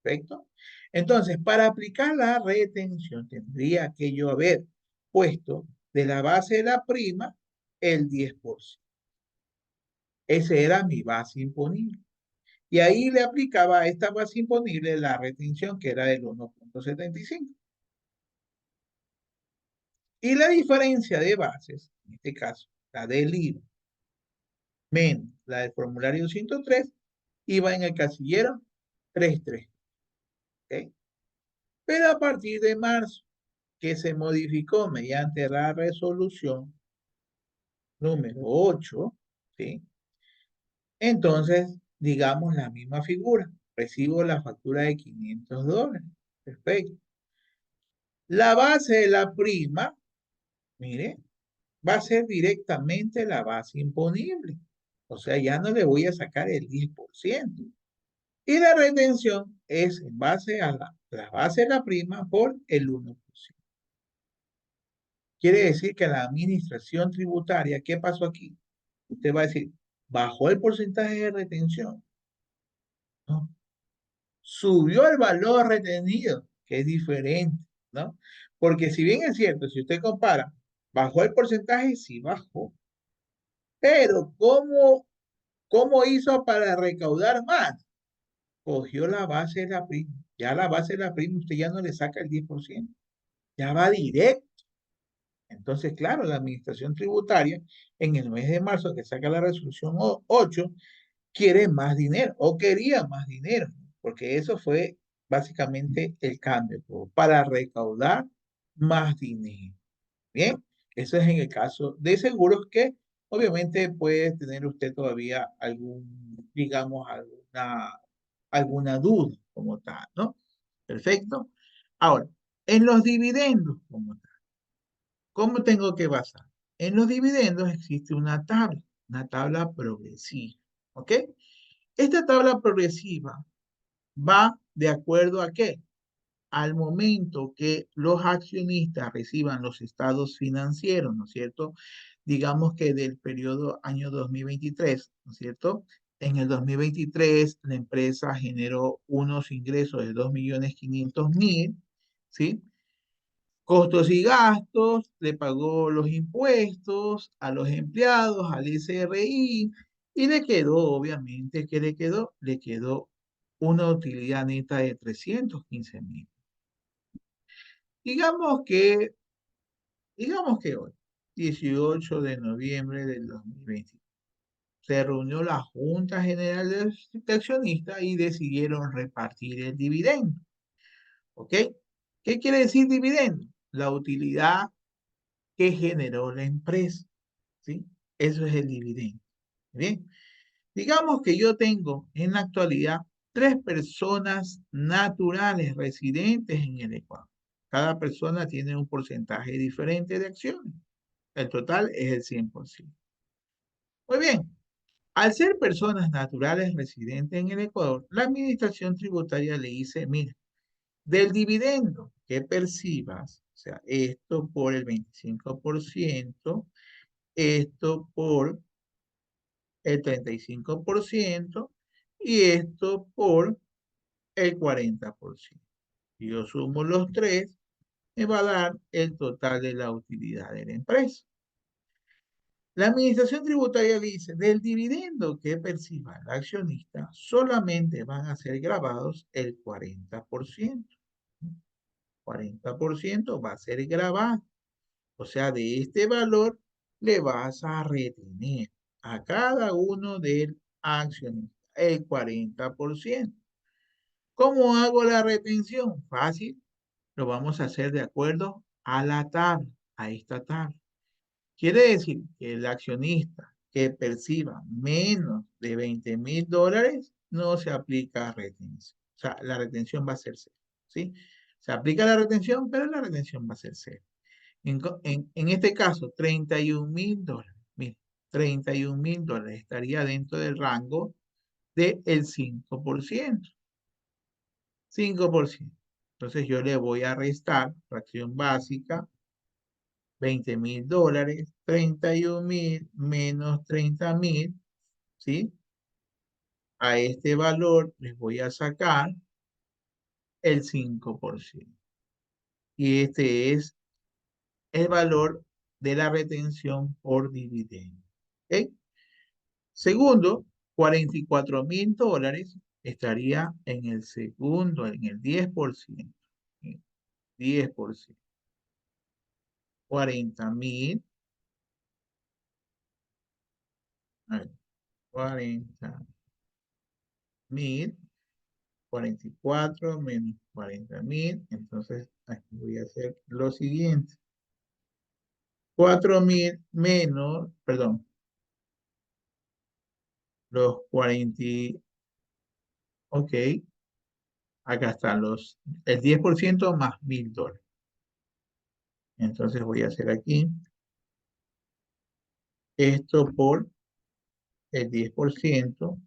¿Correcto? Entonces, para aplicar la retención, tendría que yo haber puesto de la base de la prima el 10%. Ese era mi base imponible. Y ahí le aplicaba a esta base imponible la retención que era del 1.75. Y la diferencia de bases, en este caso, la del IVA menos la del formulario 103, iba en el casillero 33. ¿Ok? Pero a partir de marzo, que se modificó mediante la resolución número 8, ¿sí? Entonces, digamos la misma figura. Recibo la factura de $500. Perfecto. La base de la prima, mire, va a ser directamente la base imponible. O sea, ya no le voy a sacar el 10%. Y la retención es en base a la base de la prima por el 1%. Quiere decir que la administración tributaria, ¿qué pasó aquí? Usted va a decir, bajó el porcentaje de retención. No, subió el valor retenido, que es diferente, ¿no? Porque si bien es cierto, si usted compara, bajó el porcentaje, sí bajó. Pero ¿cómo hizo para recaudar más? Cogió la base de la prima. Ya la base de la prima usted ya no le saca el 10%, ya va directo. Entonces, claro, la administración tributaria en el mes de marzo que saca la resolución 8 quiere más dinero o quería más dinero, porque eso fue básicamente el cambio, para recaudar más dinero. Bien, eso es en el caso de seguros que obviamente puede tener usted todavía digamos, alguna duda como tal, ¿no? Perfecto. Ahora, en los dividendos como tal, ¿cómo tengo que basar? En los dividendos existe una tabla progresiva, ¿ok? Esta tabla progresiva va de acuerdo a qué? Al momento que los accionistas reciban los estados financieros, ¿no es cierto? Digamos que del periodo año 2023, ¿no es cierto? En el 2023 la empresa generó unos ingresos de 2.500.000, ¿sí? Costos y gastos, le pagó los impuestos a los empleados, al SRI, y le quedó, obviamente, ¿qué le quedó? Le quedó una utilidad neta de 315.000. Digamos que, digamos que hoy, 18 de noviembre del 2020, se reunió la Junta General de Accionistas y decidieron repartir el dividendo. ¿Ok? ¿Qué quiere decir dividendo? La utilidad que generó la empresa. ¿Sí? Eso es el dividendo. Bien. Digamos que yo tengo en la actualidad 3 personas naturales residentes en el Ecuador. Cada persona tiene un porcentaje diferente de acciones. El total es el 100%. Muy bien, al ser personas naturales residentes en el Ecuador, la administración tributaria le dice, mira, del dividendo que percibas, o sea, esto por el 25%, esto por el 35% y esto por el 40%. Si yo sumo los tres, me va a dar el total de la utilidad de la empresa. La administración tributaria dice, del dividendo que perciba el accionista, solamente van a ser grabados el 40%. 40% va a ser grabado. O sea, de este valor le vas a retener a cada uno del accionista el 40%. ¿Cómo hago la retención? Fácil. Lo vamos a hacer de acuerdo a la tabla, a esta tabla. Quiere decir que el accionista que perciba menos de 20.000 dólares no se aplica retención. O sea, la retención va a ser cero. ¿Sí? Se aplica la retención, pero la retención va a ser cero. En este caso, 31.000 dólares. Mire, 31.000 dólares estaría dentro del rango del 5%. 5%. Entonces yo le voy a restar fracción básica 20.000 dólares, 31.000 menos 30.000, ¿sí? A este valor les voy a sacar el 5%. Y este es el valor de la retención por dividendo. ¿Ok? Segundo, 44.000 dólares estaría en el segundo, en el 10%. 10%. 40.000, a ver, 40.000, 44 menos 40.000. Entonces, aquí voy a hacer lo siguiente. 4.000 menos, perdón, los 40, ok, acá están el 10% más 1.000 dólares. Entonces voy a hacer aquí Esto por el 10%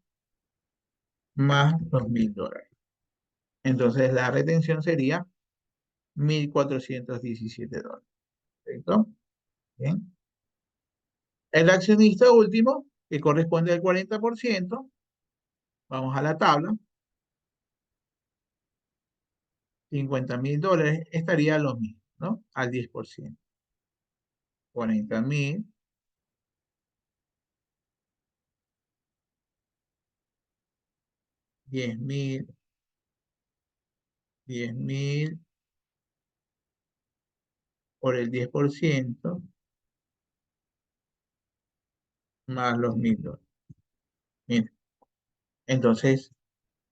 más los $1.000. Entonces la retención sería $1.417. ¿Correcto? Bien. El accionista último, que corresponde al 40%, vamos a la tabla, $50.000 estaría lo mismo, ¿no? Al 10%. 40.000, 10.000, 10.000 por el 10% más los $1.000. Bien. Entonces,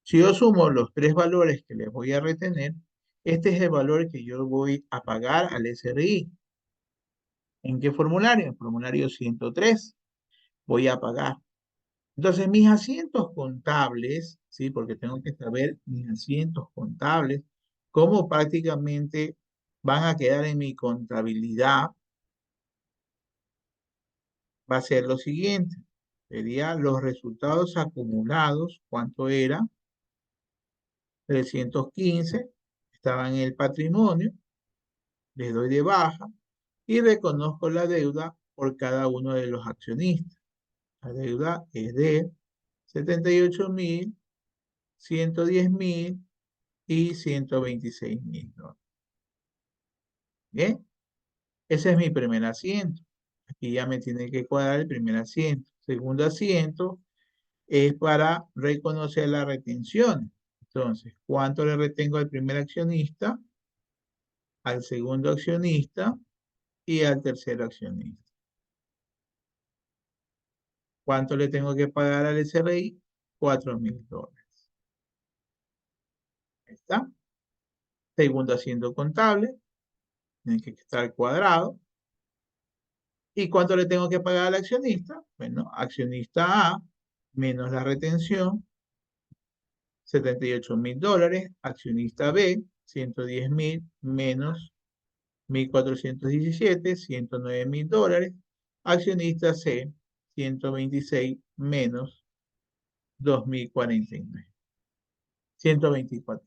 si yo sumo los tres valores que les voy a retener, este es el valor que yo voy a pagar al SRI. ¿En qué formulario? En formulario 103 voy a pagar. Entonces, mis asientos contables, ¿sí? Porque tengo que saber mis asientos contables, cómo prácticamente van a quedar en mi contabilidad, va a ser lo siguiente. Sería los resultados acumulados, ¿cuánto era? 315, estaba en el patrimonio, le doy de baja y reconozco la deuda por cada uno de los accionistas. La deuda es de 78.000, 110.000 y 126.000, ¿no? Bien, ese es mi primer asiento. Aquí ya me tiene que cuadrar el primer asiento. Segundo asiento es para reconocer la retención. Entonces, ¿cuánto le retengo al primer accionista, al segundo accionista y al tercer accionista? ¿Cuánto le tengo que pagar al SRI? $4.000. Ahí está. Segundo asiento contable, tiene que estar cuadrado. ¿Y cuánto le tengo que pagar al accionista? Bueno, accionista A menos la retención, $78.000. Accionista B, 110.000 menos 1.417, $109.000. Accionista C, 126 menos 2.049, 124.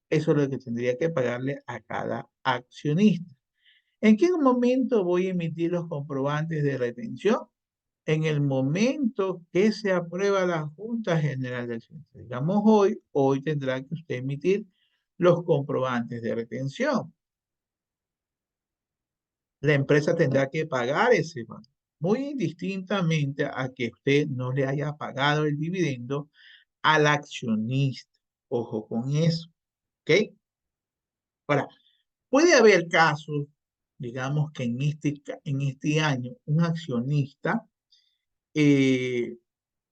Eso es lo que tendría que pagarle a cada accionista. ¿En qué momento voy a emitir los comprobantes de retención? En el momento que se aprueba la Junta General de Accionistas. Digamos hoy tendrá que usted emitir los comprobantes de retención. La empresa tendrá que pagar ese valor, muy indistintamente a que usted no le haya pagado el dividendo al accionista. Ojo con eso, ¿ok? Ahora, puede haber casos, digamos que en este año, un accionista, eh,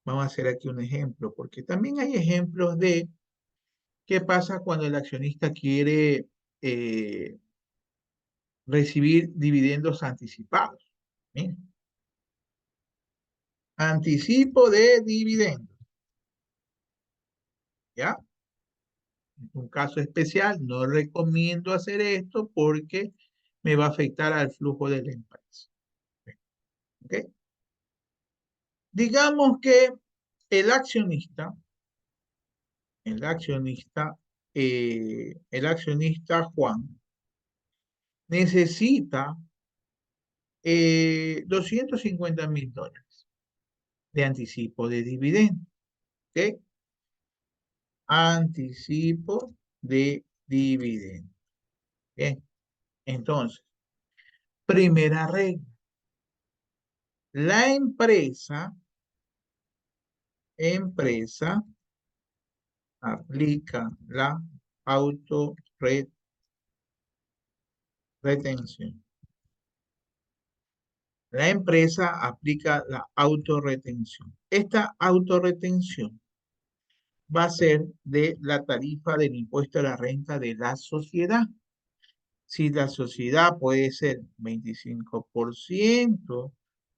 vamos a hacer aquí un ejemplo, porque también hay ejemplos de qué pasa cuando el accionista quiere eh, recibir dividendos anticipados. Miren, anticipo de dividendos, ¿ya? Es un caso especial, no recomiendo hacer esto porque me va a afectar al flujo de la empresa. ¿Ok? Digamos que el accionista, el accionista, el accionista Juan necesita $250.000 de anticipo de dividendo. ¿Ok? Anticipo de dividendo. Bien. Entonces, primera regla. La empresa aplica la autorretención. La empresa aplica la autorretención. Esta autorretención va a ser de la tarifa del impuesto a la renta de la sociedad. Si la sociedad puede ser 25%,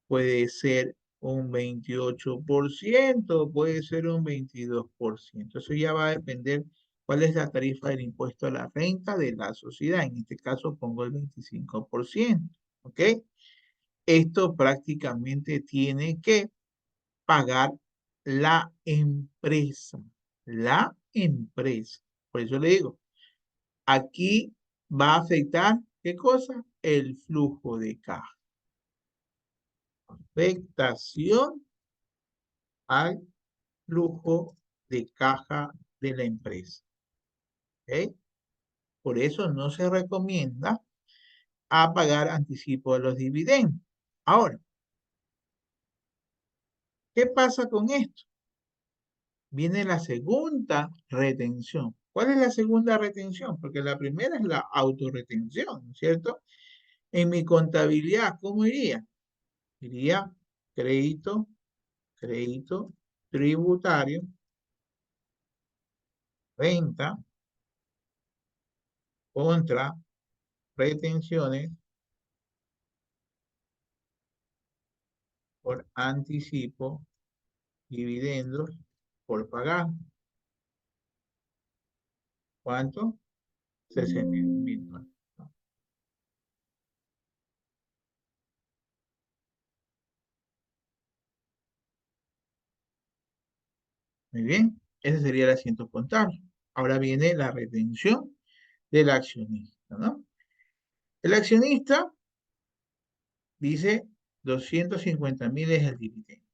puede ser un 28%, puede ser un 22%. Eso ya va a depender cuál es la tarifa del impuesto a la renta de la sociedad. En este caso pongo el 25%. ¿Ok? esto prácticamente tiene que pagar la empresa. La empresa. Por eso le digo, aquí va a afectar, ¿qué cosa? El flujo de caja. Afectación al flujo de caja de la empresa. ¿Ok? Por eso no se recomienda a pagar anticipo de los dividendos. Ahora, ¿qué pasa con esto? Viene la segunda retención. ¿Cuál es la segunda retención? Porque la primera es la autorretención, ¿no es cierto? En mi contabilidad, ¿cómo iría? Iría crédito, crédito, tributario, renta, contra, retenciones por anticipo, dividendos por pagar. ¿Cuánto? 60.000 dólares. Muy bien, ese sería el asiento contable. Ahora viene la retención del accionista, ¿no? El accionista dice 250.000 es el dividendo.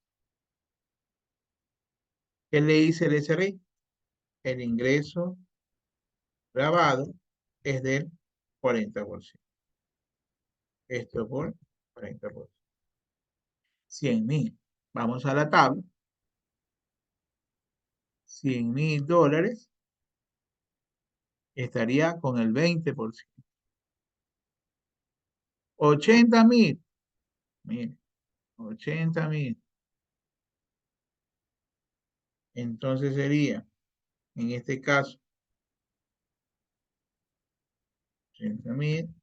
¿Qué le dice el SRI? El ingreso grabado es del 40%. Esto por 40%. 100.000. Vamos a la tabla. 100.000 dólares estaría con el 20%. 80.000. Miren, 80.000. Entonces sería, en este caso, 80.000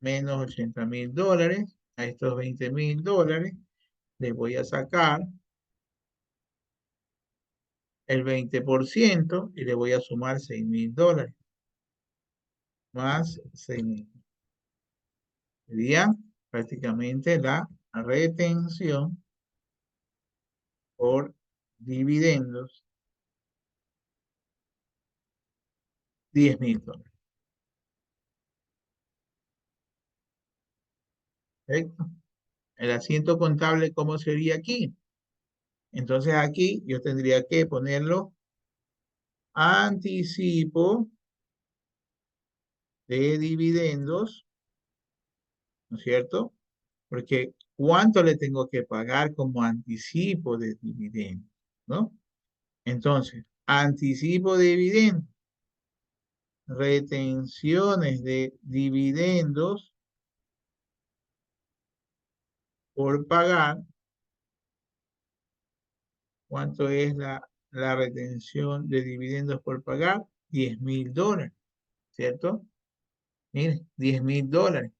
menos 80.000 dólares. A estos 20.000 dólares les voy a sacar el 20% y le voy a sumar 6.000 dólares. Más 6.000. Sería prácticamente la retención por dividendos, 10.000 dólares. ¿Correcto? El asiento contable, ¿cómo sería aquí? Entonces aquí yo tendría que ponerlo anticipo de dividendos, ¿no es cierto? Porque ¿cuánto le tengo que pagar como anticipo de dividendos? ¿No? Entonces, anticipo de dividendos, retenciones de dividendos por pagar. ¿Cuánto es la retención de dividendos por pagar? 10.000 dólares, ¿cierto? Miren, 10.000 dólares.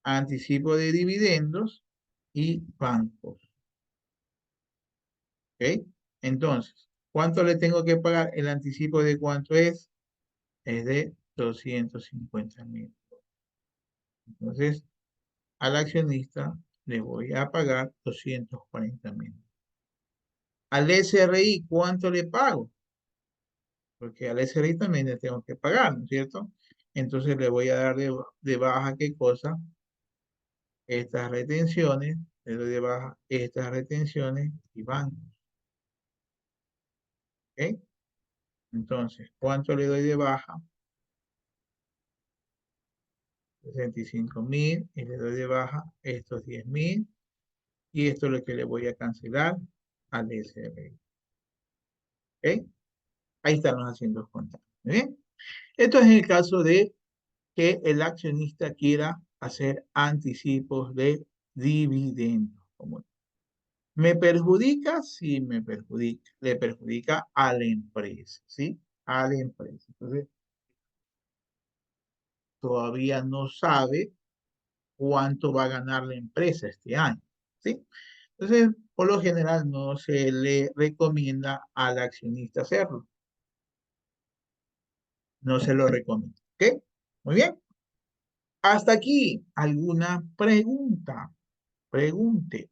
Anticipo de dividendos y bancos. ¿Ok? Entonces, ¿cuánto le tengo que pagar? El anticipo de cuánto es de 250.000. Entonces, al accionista le voy a pagar 240.000. Al SRI, ¿cuánto le pago? Porque al SRI también le tengo que pagar, ¿no es cierto? Entonces le voy a dar de baja, ¿qué cosa? Estas retenciones, le doy de baja estas retenciones y bancos. ¿Ok? Entonces, ¿cuánto le doy de baja? 65.000 y le doy de baja estos 10.000 y esto es lo que le voy a cancelar al SRI. ¿Ok? Ahí están los asientos contables. ¿Muy bien? Esto es en el caso de que el accionista quiera hacer anticipos de dividendos. ¿Me perjudica? Sí, me perjudica. Le perjudica a la empresa, ¿sí? A la empresa. Entonces, todavía no sabe cuánto va a ganar la empresa este año, ¿sí? Entonces, por lo general no se le recomienda al accionista hacerlo. No se lo recomienda. ¿Ok? Muy bien. Hasta aquí, ¿alguna pregunta? Pregunte.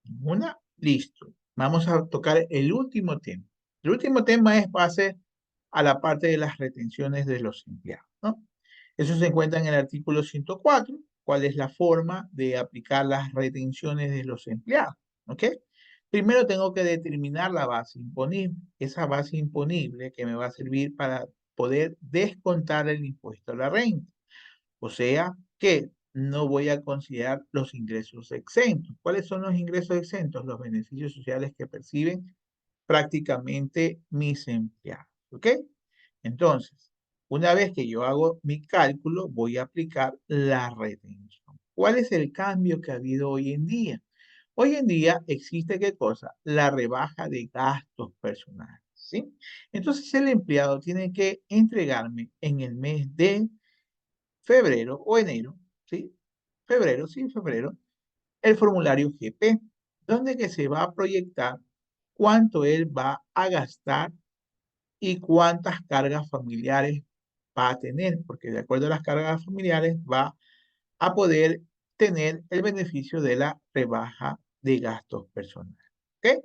¿Ninguna? Listo. Vamos a tocar el último tema. El último tema es base a la parte de las retenciones de los empleados, ¿no? Eso se encuentra en el artículo 104, cuál es la forma de aplicar las retenciones de los empleados, ¿ok? Primero tengo que determinar la base imponible, esa base imponible que me va a servir para poder descontar el impuesto a la renta. O sea que no voy a considerar los ingresos exentos. ¿Cuáles son los ingresos exentos? Los beneficios sociales que perciben prácticamente mis empleados. ¿Ok? Entonces, una vez que yo hago mi cálculo, voy a aplicar la retención. ¿Cuál es el cambio que ha habido hoy en día? Hoy en día existe, ¿qué cosa? La rebaja de gastos personales, ¿sí? Entonces el empleado tiene que entregarme en el mes de febrero o enero, ¿sí? Febrero, sí, febrero, el formulario GP, donde que se va a proyectar cuánto él va a gastar y cuántas cargas familiares va a tener, porque de acuerdo a las cargas familiares va a poder tener el beneficio de la rebaja de gastos personales. ¿Ok?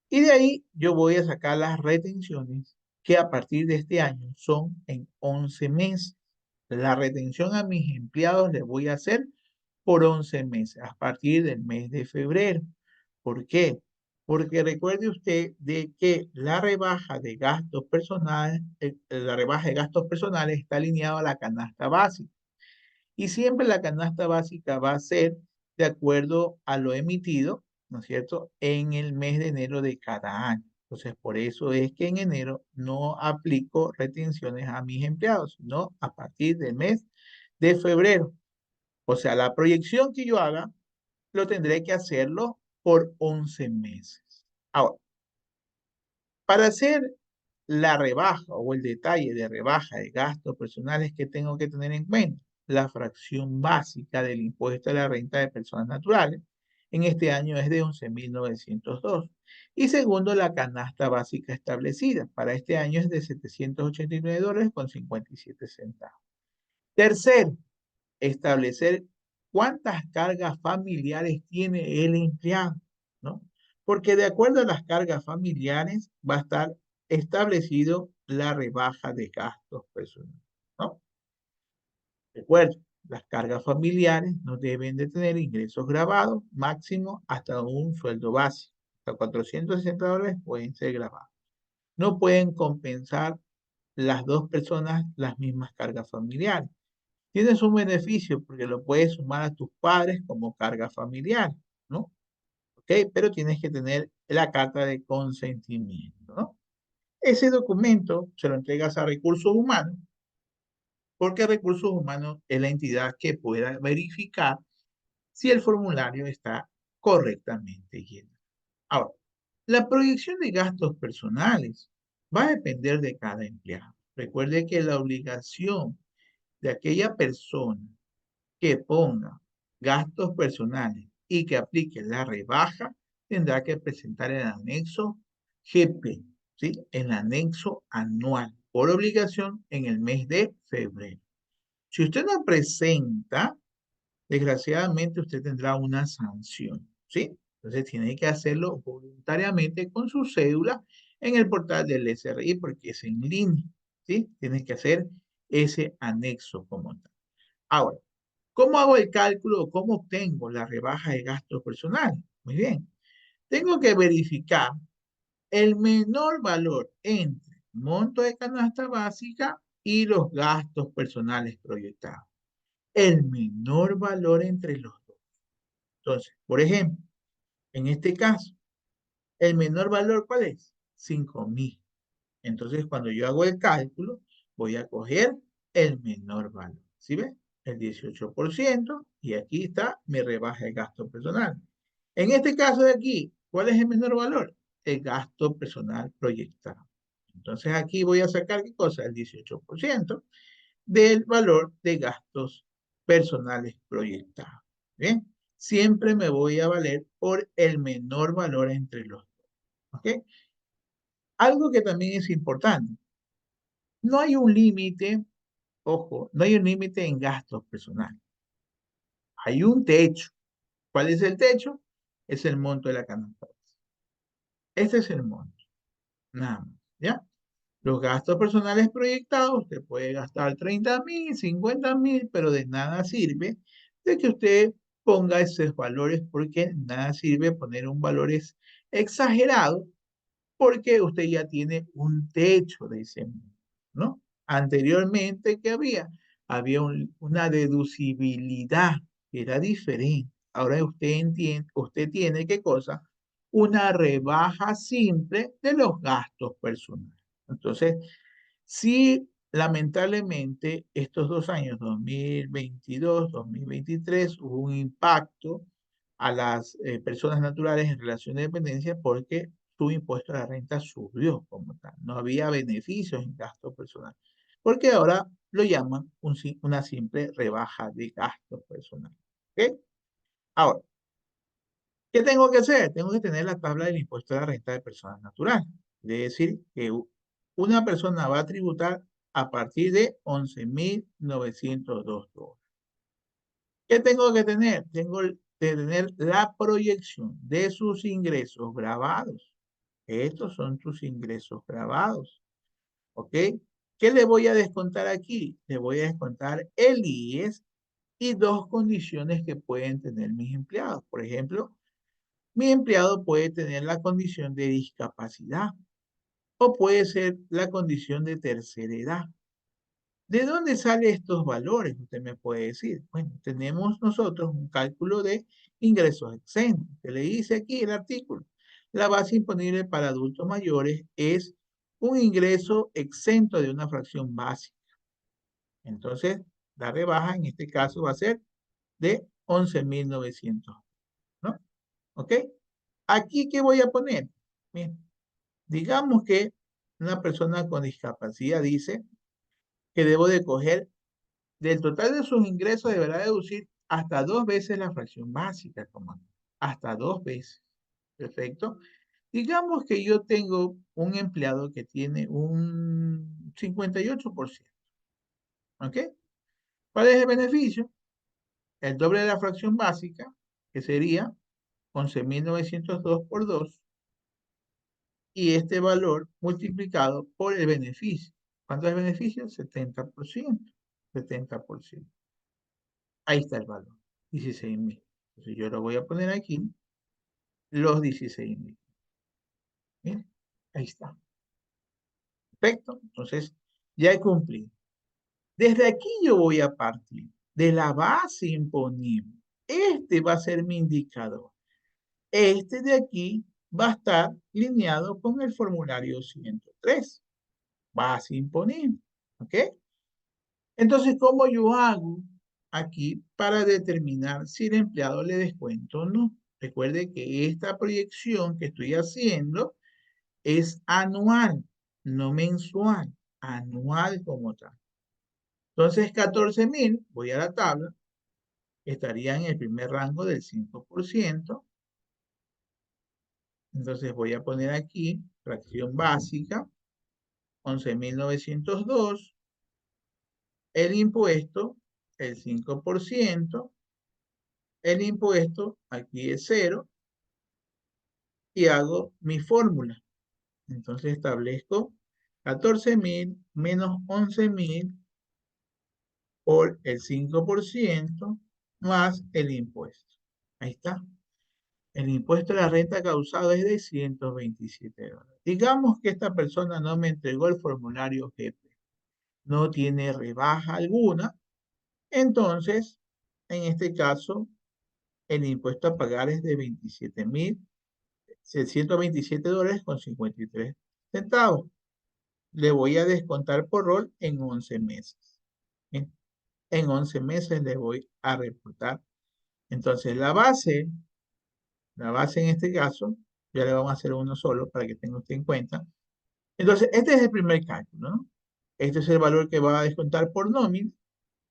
Y de ahí yo voy a sacar las retenciones que a partir de este año son en 11 meses. La retención a mis empleados les voy a hacer por 11 meses, a partir del mes de febrero. ¿Por qué? Porque recuerde usted de que la rebaja de gastos personales, la rebaja de gastos personales está alineada a la canasta básica. Y siempre la canasta básica va a ser de acuerdo a lo emitido, ¿no es cierto?, en el mes de enero de cada año. Entonces, por eso es que en enero no aplico retenciones a mis empleados, sino a partir del mes de febrero. O sea, la proyección que yo haga, lo tendré que hacerlo por 11 meses. Ahora, para hacer la rebaja o el detalle de rebaja de gastos personales que tengo que tener en cuenta, la fracción básica del impuesto a la renta de personas naturales, en este año es de 11.902. Y segundo, la canasta básica establecida, para este año es de $789 con 57 centavos. Tercero, establecer cuántas cargas familiares tiene el empleado, ¿no? Porque de acuerdo a las cargas familiares va a estar establecido la rebaja de gastos personales, ¿no? Recuerden, las cargas familiares no deben de tener ingresos grabados, máximo hasta un sueldo básico. Hasta $460 pueden ser grabados. No pueden compensar las dos personas las mismas cargas familiares. Tienes un beneficio porque lo puedes sumar a tus padres como carga familiar, ¿no? ¿Ok? Pero tienes que tener la carta de consentimiento, ¿no? Ese documento se lo entregas a Recursos Humanos porque Recursos Humanos es la entidad que pueda verificar si el formulario está correctamente lleno. Ahora, la proyección de gastos personales va a depender de cada empleado. Recuerde que la obligación de aquella persona que ponga gastos personales y que aplique la rebaja, tendrá que presentar el anexo GP, ¿sí? El anexo anual, por obligación en el mes de febrero. Si usted no presenta, desgraciadamente usted tendrá una sanción, ¿sí? Entonces tiene que hacerlo voluntariamente con su cédula en el portal del SRI porque es en línea, ¿sí? Tienes que hacer ese anexo como tal. Ahora, ¿cómo hago el cálculo o cómo obtengo la rebaja de gastos personales? Muy bien. Tengo que verificar el menor valor entre monto de canasta básica y los gastos personales proyectados. El menor valor entre los dos. Entonces, por ejemplo, en este caso, el menor valor, ¿cuál es? 5.000. Entonces, cuando yo hago el cálculo, voy a coger el menor valor. ¿Sí ves? El 18% y aquí está mi rebaja de gasto personal. En este caso de aquí, ¿cuál es el menor valor? El gasto personal proyectado. Entonces aquí voy a sacar, ¿qué cosa? El 18% del valor de gastos personales proyectados. ¿Bien? Siempre me voy a valer por el menor valor entre los dos. ¿Ok? Algo que también es importante. No hay un límite ojo, no hay un límite en gastos personales. Hay un techo. ¿Cuál es el techo? Es el monto de la canasta básica. Este es el monto, nada más, ¿ya? Los gastos personales proyectados, usted puede gastar 30.000, 50.000, pero de nada sirve de que usted ponga esos valores porque nada sirve poner un valores exagerado porque usted ya tiene un techo de ese monto, ¿no? Anteriormente, ¿qué había? Había una deducibilidad que era diferente. Ahora usted entiende, usted tiene, ¿qué cosa? Una rebaja simple de los gastos personales. Entonces, sí, lamentablemente, estos 2 años, 2022, 2023, hubo un impacto a las personas naturales en relación de dependencia porque su impuesto a la renta subió como tal. No había beneficios en gasto personal. Porque ahora lo llaman una simple rebaja de gastos personales. ¿Ok? Ahora, ¿qué tengo que hacer? Tengo que tener la tabla del impuesto a la renta de personas naturales. Es decir, que una persona va a tributar a partir de 11.902 dólares. ¿Qué tengo que tener? Tengo que tener la proyección de sus ingresos grabados. Estos son tus ingresos grabados. ¿Ok? ¿Qué le voy a descontar aquí? Le voy a descontar el IES y dos condiciones que pueden tener mis empleados. Por ejemplo, mi empleado puede tener la condición de discapacidad o puede ser la condición de tercera edad. ¿De dónde salen estos valores? Usted me puede decir. Bueno, tenemos nosotros un cálculo de ingresos exentos, que le dice aquí el artículo. La base imponible para adultos mayores es un ingreso exento de una fracción básica. Entonces, la rebaja en este caso va a ser de 11.900, ¿no? ¿Ok? Aquí, ¿qué voy a poner? Bien, digamos que una persona con discapacidad dice que debo de coger del total de sus ingresos, deberá deducir hasta 2 veces la fracción básica, comando. Hasta 2 veces. Perfecto. Digamos que yo tengo un empleado que tiene un 58%. ¿Ok? ¿Cuál es el beneficio? El doble de la fracción básica, que sería 11.902 por 2, y este valor multiplicado por el beneficio. ¿Cuánto es el beneficio? 70%. 70%. Ahí está el valor, 16.000. Entonces yo lo voy a poner aquí, los 16.000. Miren, ahí está. Perfecto. Entonces ya he cumplido. Desde aquí yo voy a partir de la base imponible. Este va a ser mi indicador. Este de aquí va a estar lineado con el formulario 103. Base imponible. ¿Ok? Entonces, ¿cómo yo hago aquí para determinar si el empleado le descuento o no? Recuerde que esta proyección que estoy haciendo es anual, no mensual, anual como tal. Entonces, 14.000, voy a la tabla, estaría en el primer rango del 5%. Entonces voy a poner aquí, fracción básica, 11.902, el impuesto, el 5%, el impuesto aquí es 0 y hago mi fórmula. Entonces establezco 14.000 menos 11.000 por el 5% más el impuesto. Ahí está. El impuesto a la renta causado es de 127 dólares. Digamos que esta persona no me entregó el formulario GP. No tiene rebaja alguna. Entonces, en este caso, el impuesto a pagar es de 27.627 dólares con 53 centavos. Le voy a descontar por rol en 11 meses. Bien, en 11 meses le voy a reportar. Entonces, la base en este caso, ya le vamos a hacer uno solo para que tenga usted en cuenta. Entonces, este es el primer cálculo, ¿no? Este es el valor que va a descontar por nómina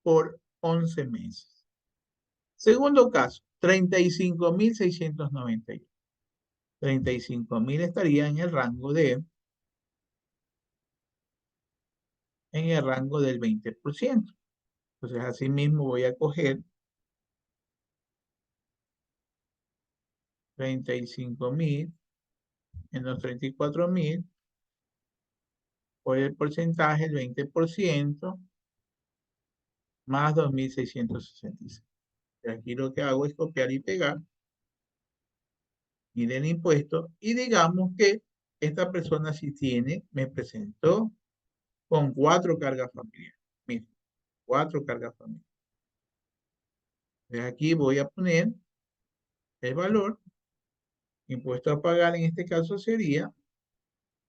por 11 meses. Segundo caso, 35.691. 35.000 estaría en el rango de en el rango del 20%. Entonces, asimismo voy a coger 35.000 menos 34.000 por el porcentaje, el 20%, más 2.666. Aquí lo que hago es copiar y pegar y del impuesto, y digamos que esta persona sí tiene, me presentó con 4 cargas familiares. Miren, 4 cargas familiares. Entonces aquí voy a poner el valor, impuesto a pagar en este caso sería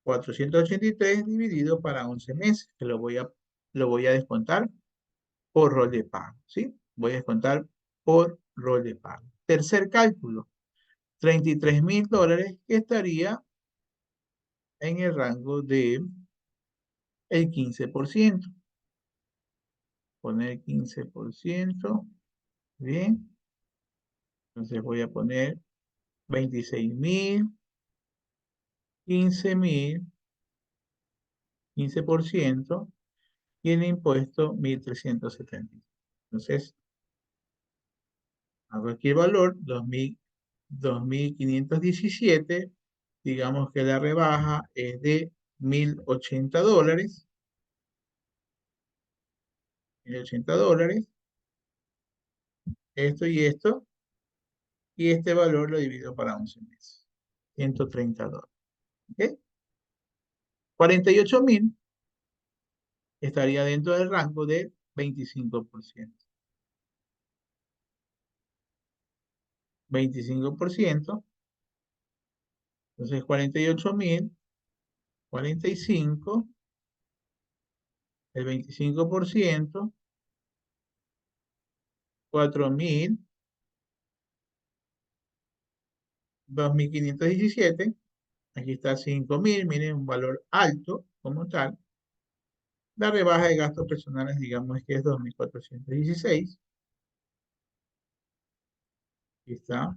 483 dividido para 11 meses, que lo voy a descontar por rol de pago, ¿sí? Voy a descontar por rol de pago. Tercer cálculo, $33.000, que estaría en el rango de el 15%. Poner 15%, bien. Entonces voy a poner 26.000, 15.000, 15%, y el impuesto 1.370. Entonces, hago aquí el valor, 2.517. Digamos que la rebaja es de $1.080, $1.080, esto, y este valor lo divido para 11 meses, $130. ¿Ok? 48.000 estaría dentro del rango del 25%. 25%, entonces 48.000, 45, el 25%, 4.000, 2.517, aquí está 5.000, miren, un valor alto como tal. La rebaja de gastos personales, digamos que es 2.416. Aquí está,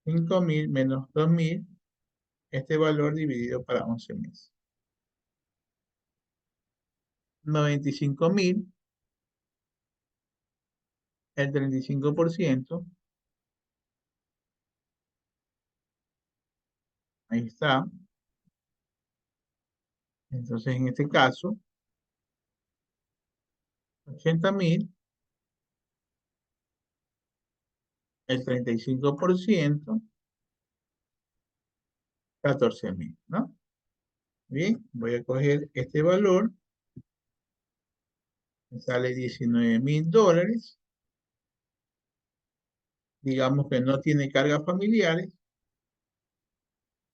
5.000 menos 2.000, este valor dividido para 11 meses. 95.000, el 35%, ahí está. Entonces, en este caso, 80.000, el 35%, 14.000, ¿no? Bien, voy a coger este valor, me sale $19.000. Digamos que no tiene cargas familiares.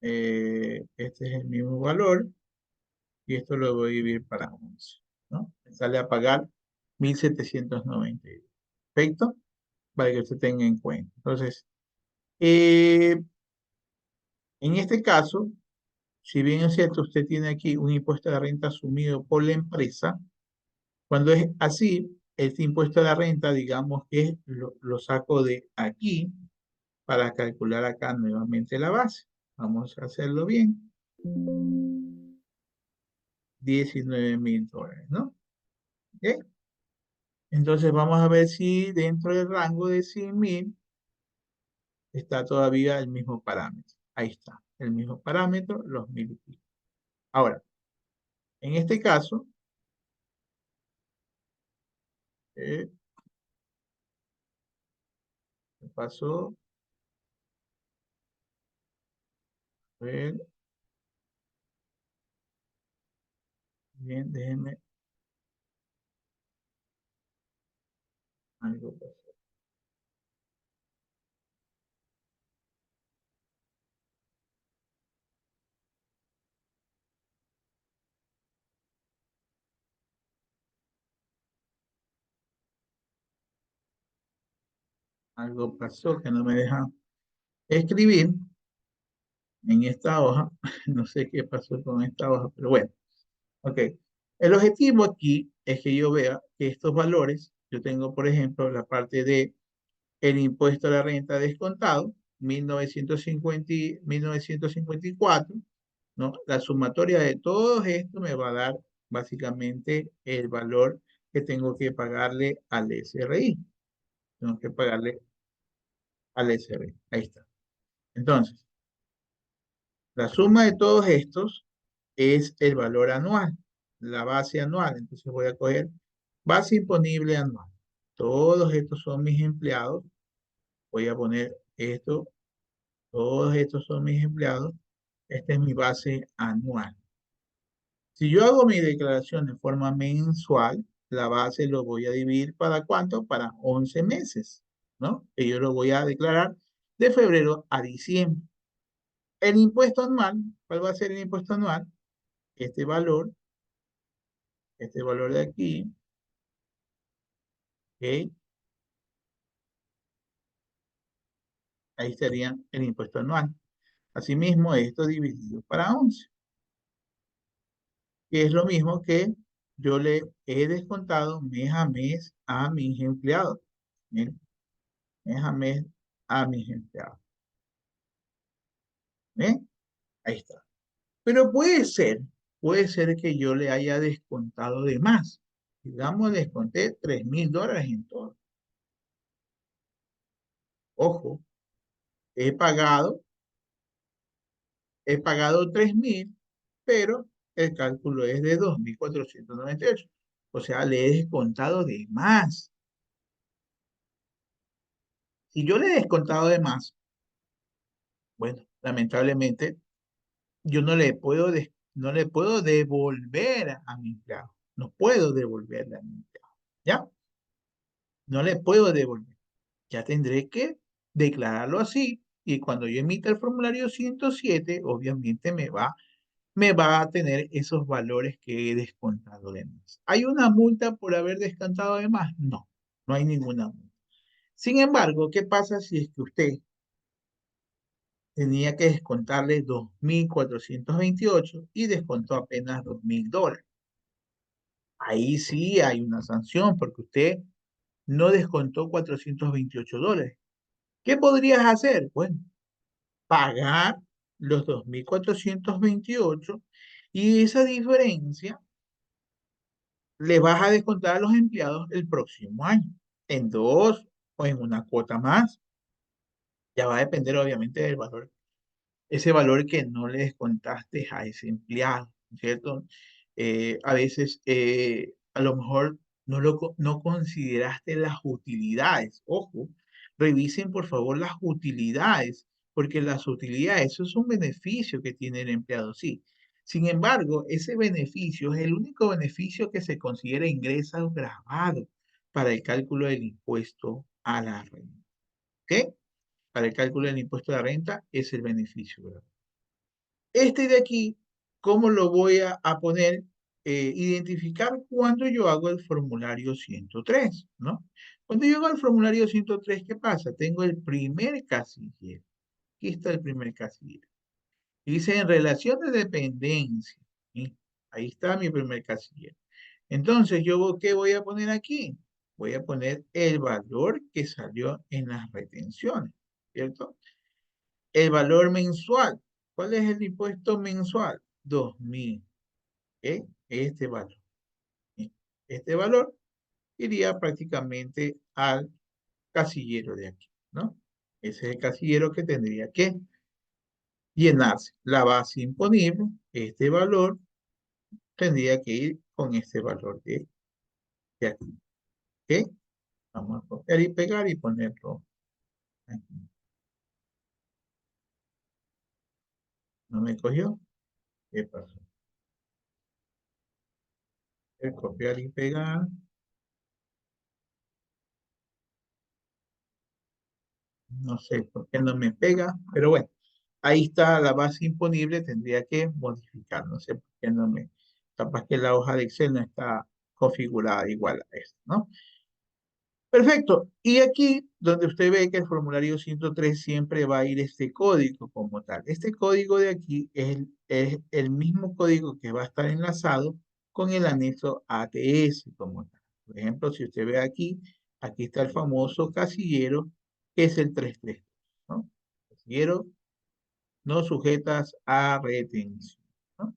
Este es el mismo valor, y esto lo voy a dividir para 11, ¿no? Me sale a pagar 1.792. Perfecto, para que usted tenga en cuenta. Entonces, en este caso, si bien es cierto, usted tiene aquí un impuesto de renta asumido por la empresa, cuando es así, este impuesto de la renta, digamos que lo saco de aquí para calcular acá nuevamente la base. Vamos a hacerlo bien. $19.000, ¿no? ¿Ok? Entonces vamos a ver si dentro del rango de 100.000 está todavía el mismo parámetro. Ahí está, el mismo parámetro, los 1.000 y pico. Ahora, en este caso, ¿qué pasó? A ver, bien, déjenme. Algo pasó. Algo pasó que no me deja escribir en esta hoja. No sé qué pasó con esta hoja, pero bueno. Ok. El objetivo aquí es que yo vea que estos valores, yo tengo, por ejemplo, la parte de el impuesto a la renta descontado, 1954, ¿no? La sumatoria de todo esto me va a dar básicamente el valor que tengo que pagarle al SRI. Tengo que pagarle al SRI. Ahí está. Entonces, la suma de todos estos es el valor anual, la base anual. Entonces voy a coger base imponible anual. Todos estos son mis empleados. Voy a poner esto, todos estos son mis empleados. Esta es mi base anual. Si yo hago mi declaración de forma mensual, la base lo voy a dividir ¿para cuánto? Para 11 meses, ¿no? Que yo lo voy a declarar de febrero a diciembre. El impuesto anual, ¿cuál va a ser el impuesto anual? Este valor de aquí, ¿ok? Ahí sería el impuesto anual. Asimismo, esto dividido para 11, que es lo mismo que yo le he descontado mes a mes a mis empleados. ¿Bien? Mes a mes a mis empleados. ¿Ven? Ahí está. Pero puede ser que yo le haya descontado de más. Digamos, desconté $3,000 en todo. Ojo, he pagado, he pagado 3,000, pero el cálculo es de 2,498. O sea, le he descontado de más. Si yo le he descontado de más, bueno, lamentablemente, yo no le puedo devolver a mi empleado. No puedo devolverle a mi empleado. ¿Ya? No le puedo devolver. Ya tendré que declararlo así y cuando yo emita el formulario 107, obviamente me va a tener esos valores que he descontado de más. ¿Hay una multa por haber descontado de más? No, no hay ninguna multa. Sin embargo, ¿qué pasa si es que usted tenía que descontarle 2,428 y descontó apenas $2,000? Ahí sí hay una sanción porque usted no descontó $428. ¿Qué podrías hacer? Bueno, pagar los 2,428 y esa diferencia le vas a descontar a los empleados el próximo año, en dos o en una cuota más. Ya va a depender obviamente del valor, ese valor que no le descontaste a ese empleado, ¿cierto? A veces, a lo mejor no consideraste las utilidades. Ojo, revisen por favor las utilidades, porque las utilidades, eso es un beneficio que tiene el empleado, sí. Sin embargo, ese beneficio es el único beneficio que se considera ingreso grabado para el cálculo del impuesto a la renta. ¿Ok? Para el cálculo del impuesto a la renta es el beneficio grabado. Este de aquí, ¿cómo lo voy a poner? Identificar cuando yo hago el formulario 103, ¿no? Cuando yo hago el formulario 103, ¿qué pasa? Tengo el primer casillero. Aquí está el primer casillero. Y dice en relación de dependencia. ¿Sí? Ahí está mi primer casillero. Entonces, ¿qué voy a poner aquí? Voy a poner el valor que salió en las retenciones, ¿cierto? El valor mensual. ¿Cuál es el impuesto mensual? 2,000. ¿Ok? Este valor. ¿Sí? Este valor iría prácticamente al casillero de aquí, ¿no? Ese es el casillero que tendría que llenarse. La base imponible, este valor, tendría que ir con este valor de aquí. ¿Ok? Vamos a copiar y pegar y ponerlo aquí. ¿No me cogió? ¿Qué pasó? Copiar y pegar. No sé por qué no me pega, pero bueno, ahí está la base imponible, tendría que modificar, no sé por qué no me, capaz que la hoja de Excel no está configurada igual a esta, ¿no? Perfecto, y aquí donde usted ve que el formulario 103 siempre va a ir este código como tal. Este código de aquí es el mismo código que va a estar enlazado con el anexo ATS como tal. Por ejemplo, si usted ve aquí, aquí está el famoso casillero que es el 332, ¿no? Casillero no sujetas a retención, ¿no?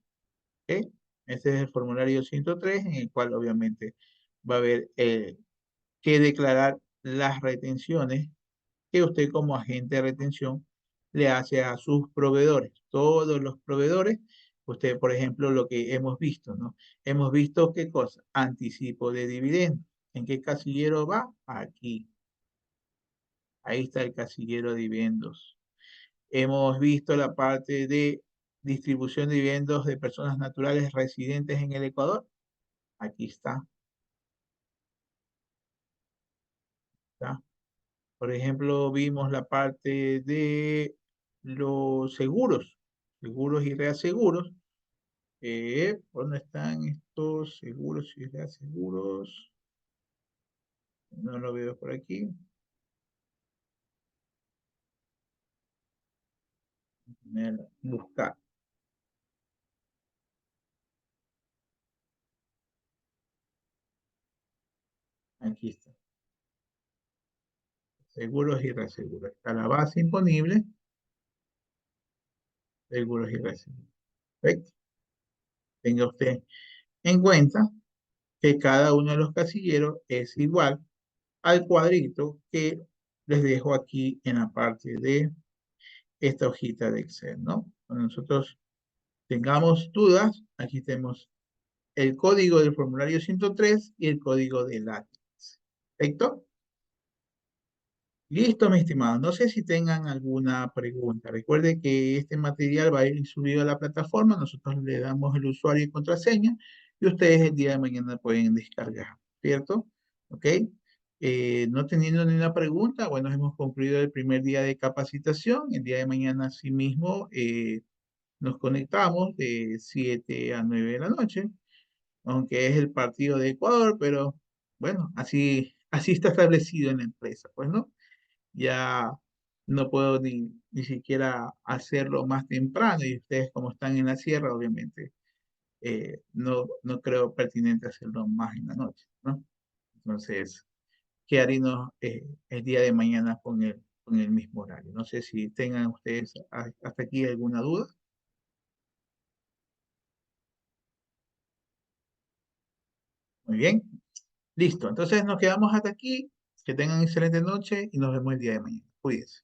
¿Ok? Este es el formulario 103, en el cual obviamente va a haber que declarar las retenciones que usted como agente de retención le hace a sus proveedores. Todos los proveedores, usted, por ejemplo, lo que hemos visto, ¿no? Hemos visto qué cosa, anticipo de dividendos. ¿En qué casillero va? Aquí. Ahí está el casillero de dividendos. Hemos visto la parte de distribución de dividendos de personas naturales residentes en el Ecuador. Aquí está. ¿Está? Por ejemplo, vimos la parte de los seguros, seguros y reaseguros. ¿Dónde están estos seguros y reaseguros? No lo veo por aquí. Buscar. Aquí está. Seguros y reaseguros. Está la base imponible, seguros y reaseguros. Perfecto. Tenga usted en cuenta que cada uno de los casilleros es igual al cuadrito que les dejo aquí en la parte de esta hojita de Excel, ¿no? Cuando nosotros tengamos dudas, aquí tenemos el código del formulario 103 y el código de látex. ¿Perfecto? Listo, mi estimado. No sé si tengan alguna pregunta. Recuerde que este material va a ir subido a la plataforma. Nosotros le damos el usuario y contraseña y ustedes el día de mañana pueden descargar, ¿cierto? ¿Ok? No teniendo ninguna pregunta, bueno, hemos concluido el primer día de capacitación. El día de mañana, asimismo, nos conectamos de 7 a 9 de la noche, aunque es el partido de Ecuador, pero bueno, así está establecido en la empresa, pues, ¿no? Ya no puedo ni siquiera hacerlo más temprano y ustedes como están en la sierra, obviamente, no creo pertinente hacerlo más en la noche, ¿no? Entonces, quedaremos el día de mañana con el mismo horario. No sé si tengan ustedes hasta aquí alguna duda. Muy bien, listo. Entonces nos quedamos hasta aquí. Que tengan excelente noche y nos vemos el día de mañana. Cuídense.